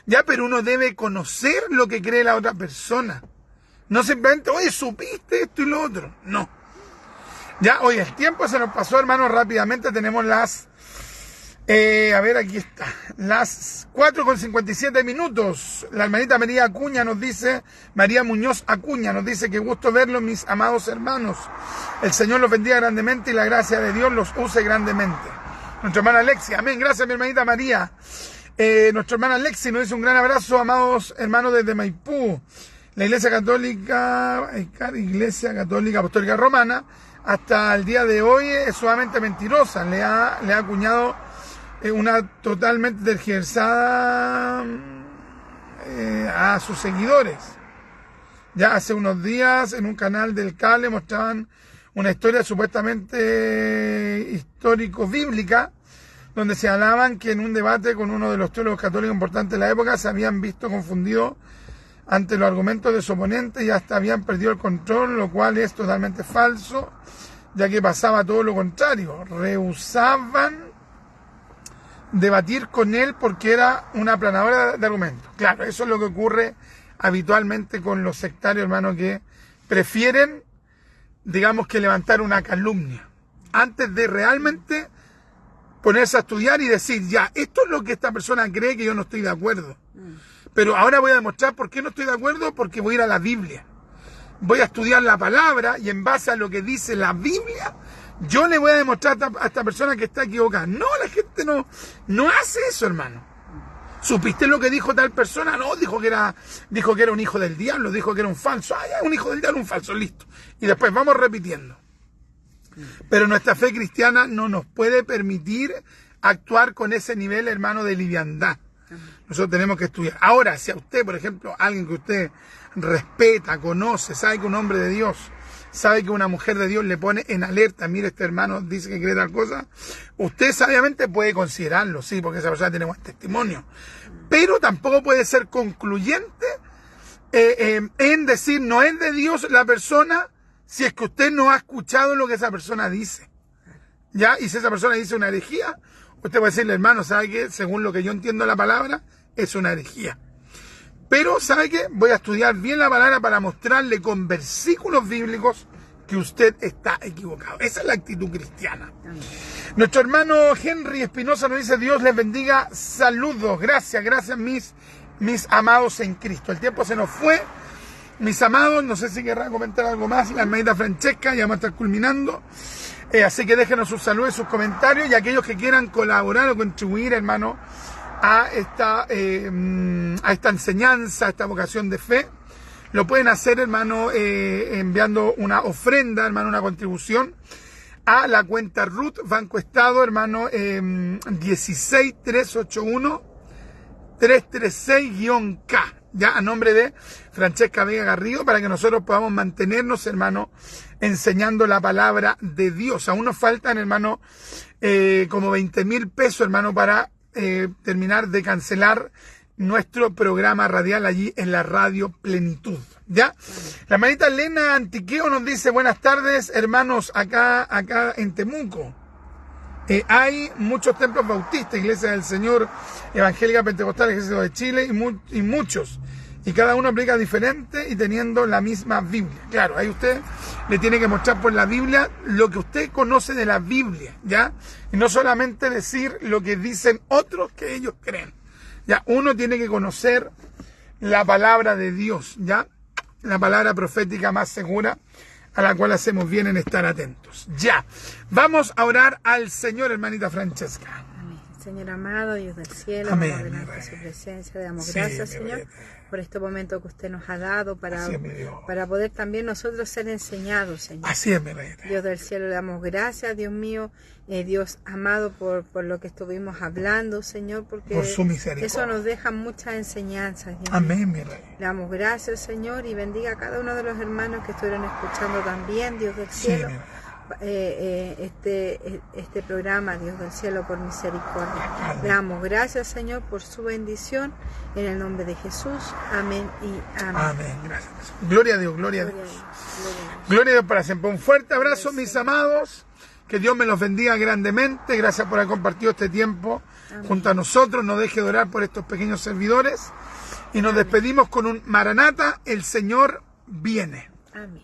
Ya, pero uno debe conocer lo que cree la otra persona. No simplemente, oye, supiste esto y lo otro. No. Ya, oye, el tiempo se nos pasó, hermano, rápidamente. Tenemos aquí está. Las 4:57. La hermanita María Muñoz Acuña nos dice: qué gusto verlos, mis amados hermanos. El Señor los bendiga grandemente y la gracia de Dios los use grandemente. Nuestra hermana Alexia, amén, gracias mi hermanita María. Nuestra hermana Alexia nos dice: un gran abrazo, amados hermanos desde Maipú. La Iglesia Católica Apostólica Romana, hasta el día de hoy es sumamente mentirosa. Le ha acuñado una totalmente tergiversada a sus seguidores. Ya hace unos días en un canal del cable mostraban una historia supuestamente histórico-bíblica, donde se hablaban que en un debate con uno de los teólogos católicos importantes de la época se habían visto confundidos ante los argumentos de su oponente y hasta habían perdido el control, lo cual es totalmente falso, ya que pasaba todo lo contrario. Rehusaban debatir con él porque era una aplanadora de argumentos. Claro, eso es lo que ocurre habitualmente con los sectarios, hermanos, que prefieren, digamos, que levantar una calumnia antes de realmente ponerse a estudiar y decir, ya, esto es lo que esta persona cree, que yo no estoy de acuerdo. Pero ahora voy a demostrar por qué no estoy de acuerdo, porque voy a ir a la Biblia. Voy a estudiar la palabra y en base a lo que dice la Biblia, yo le voy a demostrar a esta persona que está equivocada. No, la gente no hace eso, hermano. ¿Supiste lo que dijo tal persona? No, dijo que era un hijo del diablo, dijo que era un falso. Ah, ya, un hijo del diablo, un falso, listo. Y después vamos repitiendo. Pero nuestra fe cristiana no nos puede permitir actuar con ese nivel, hermano, de liviandad. Nosotros tenemos que estudiar. Ahora, si a usted, por ejemplo, alguien que usted respeta, conoce, sabe que un hombre de Dios, sabe que una mujer de Dios le pone en alerta, mire, este hermano dice que cree tal cosa, usted sabiamente puede considerarlo, sí, porque esa persona tiene buen testimonio, pero tampoco puede ser concluyente en decir no es de Dios la persona si es que usted no ha escuchado lo que esa persona dice, ¿ya? Y si esa persona dice una herejía, usted puede decirle, hermano, ¿sabe qué? Según lo que yo entiendo la palabra, es una herejía. Pero, ¿sabe qué? Voy a estudiar bien la palabra para mostrarle con versículos bíblicos que usted está equivocado. Esa es la actitud cristiana. Nuestro hermano Henry Espinosa nos dice, Dios les bendiga, saludos, gracias mis amados en Cristo. El tiempo se nos fue, mis amados, no sé si querrá comentar algo más, la hermanita Francesca, ya vamos a estar culminando. Así que déjenos sus saludos y sus comentarios, y aquellos que quieran colaborar o contribuir, hermano, a esta enseñanza, a esta vocación de fe, lo pueden hacer, hermano, enviando una ofrenda, hermano, una contribución a la cuenta RUT, Banco Estado, hermano, 16381-336-K, ya a nombre de Francesca Vega Garrido, para que nosotros podamos mantenernos, hermano, enseñando la palabra de Dios. Aún nos faltan, hermano, como 20,000 pesos, hermano, para terminar de cancelar nuestro programa radial allí en la Radio Plenitud, ¿ya? La hermanita Elena Antiqueo nos dice, buenas tardes, hermanos, acá en Temuco. Hay muchos templos bautistas, Iglesia del Señor, Evangélica Pentecostal, Ejército de Chile y muchos. Y cada uno aplica diferente y teniendo la misma Biblia. Claro, ahí usted le tiene que mostrar por la Biblia lo que usted conoce de la Biblia, ¿ya? Y no solamente decir lo que dicen otros que ellos creen. Ya, uno tiene que conocer la palabra de Dios, ¿ya? La palabra profética más segura, a la cual hacemos bien en estar atentos. Ya, vamos a orar al Señor, hermanita Francesca. Amén. Señor amado, Dios del cielo, Amén, vamos delante de su presencia, le damos gracias, Señor, por este momento que usted nos ha dado para poder también nosotros ser enseñados, Señor. Así es, mi rey. Dios del cielo, le damos gracias, Dios mío, Dios amado, por lo que estuvimos hablando, Señor, porque por su misericordia. Eso nos deja muchas enseñanzas. Dios Amén, mío. mi rey. Le damos gracias, Señor, y bendiga a cada uno de los hermanos que estuvieron escuchando también, Dios del cielo. Sí, este programa, Dios del cielo, por misericordia. Le damos gracias, Señor, por su bendición, en el nombre de Jesús. Amén y amén. Amén, gracias. Gloria a Dios, gloria a Dios. Gloria a Dios para siempre. Un fuerte abrazo, mis amados. Que Dios me los bendiga grandemente. Gracias por haber compartido este tiempo junto a nosotros. No deje de orar por estos pequeños servidores. Y nos despedimos con un Maranata, el Señor viene. Amén.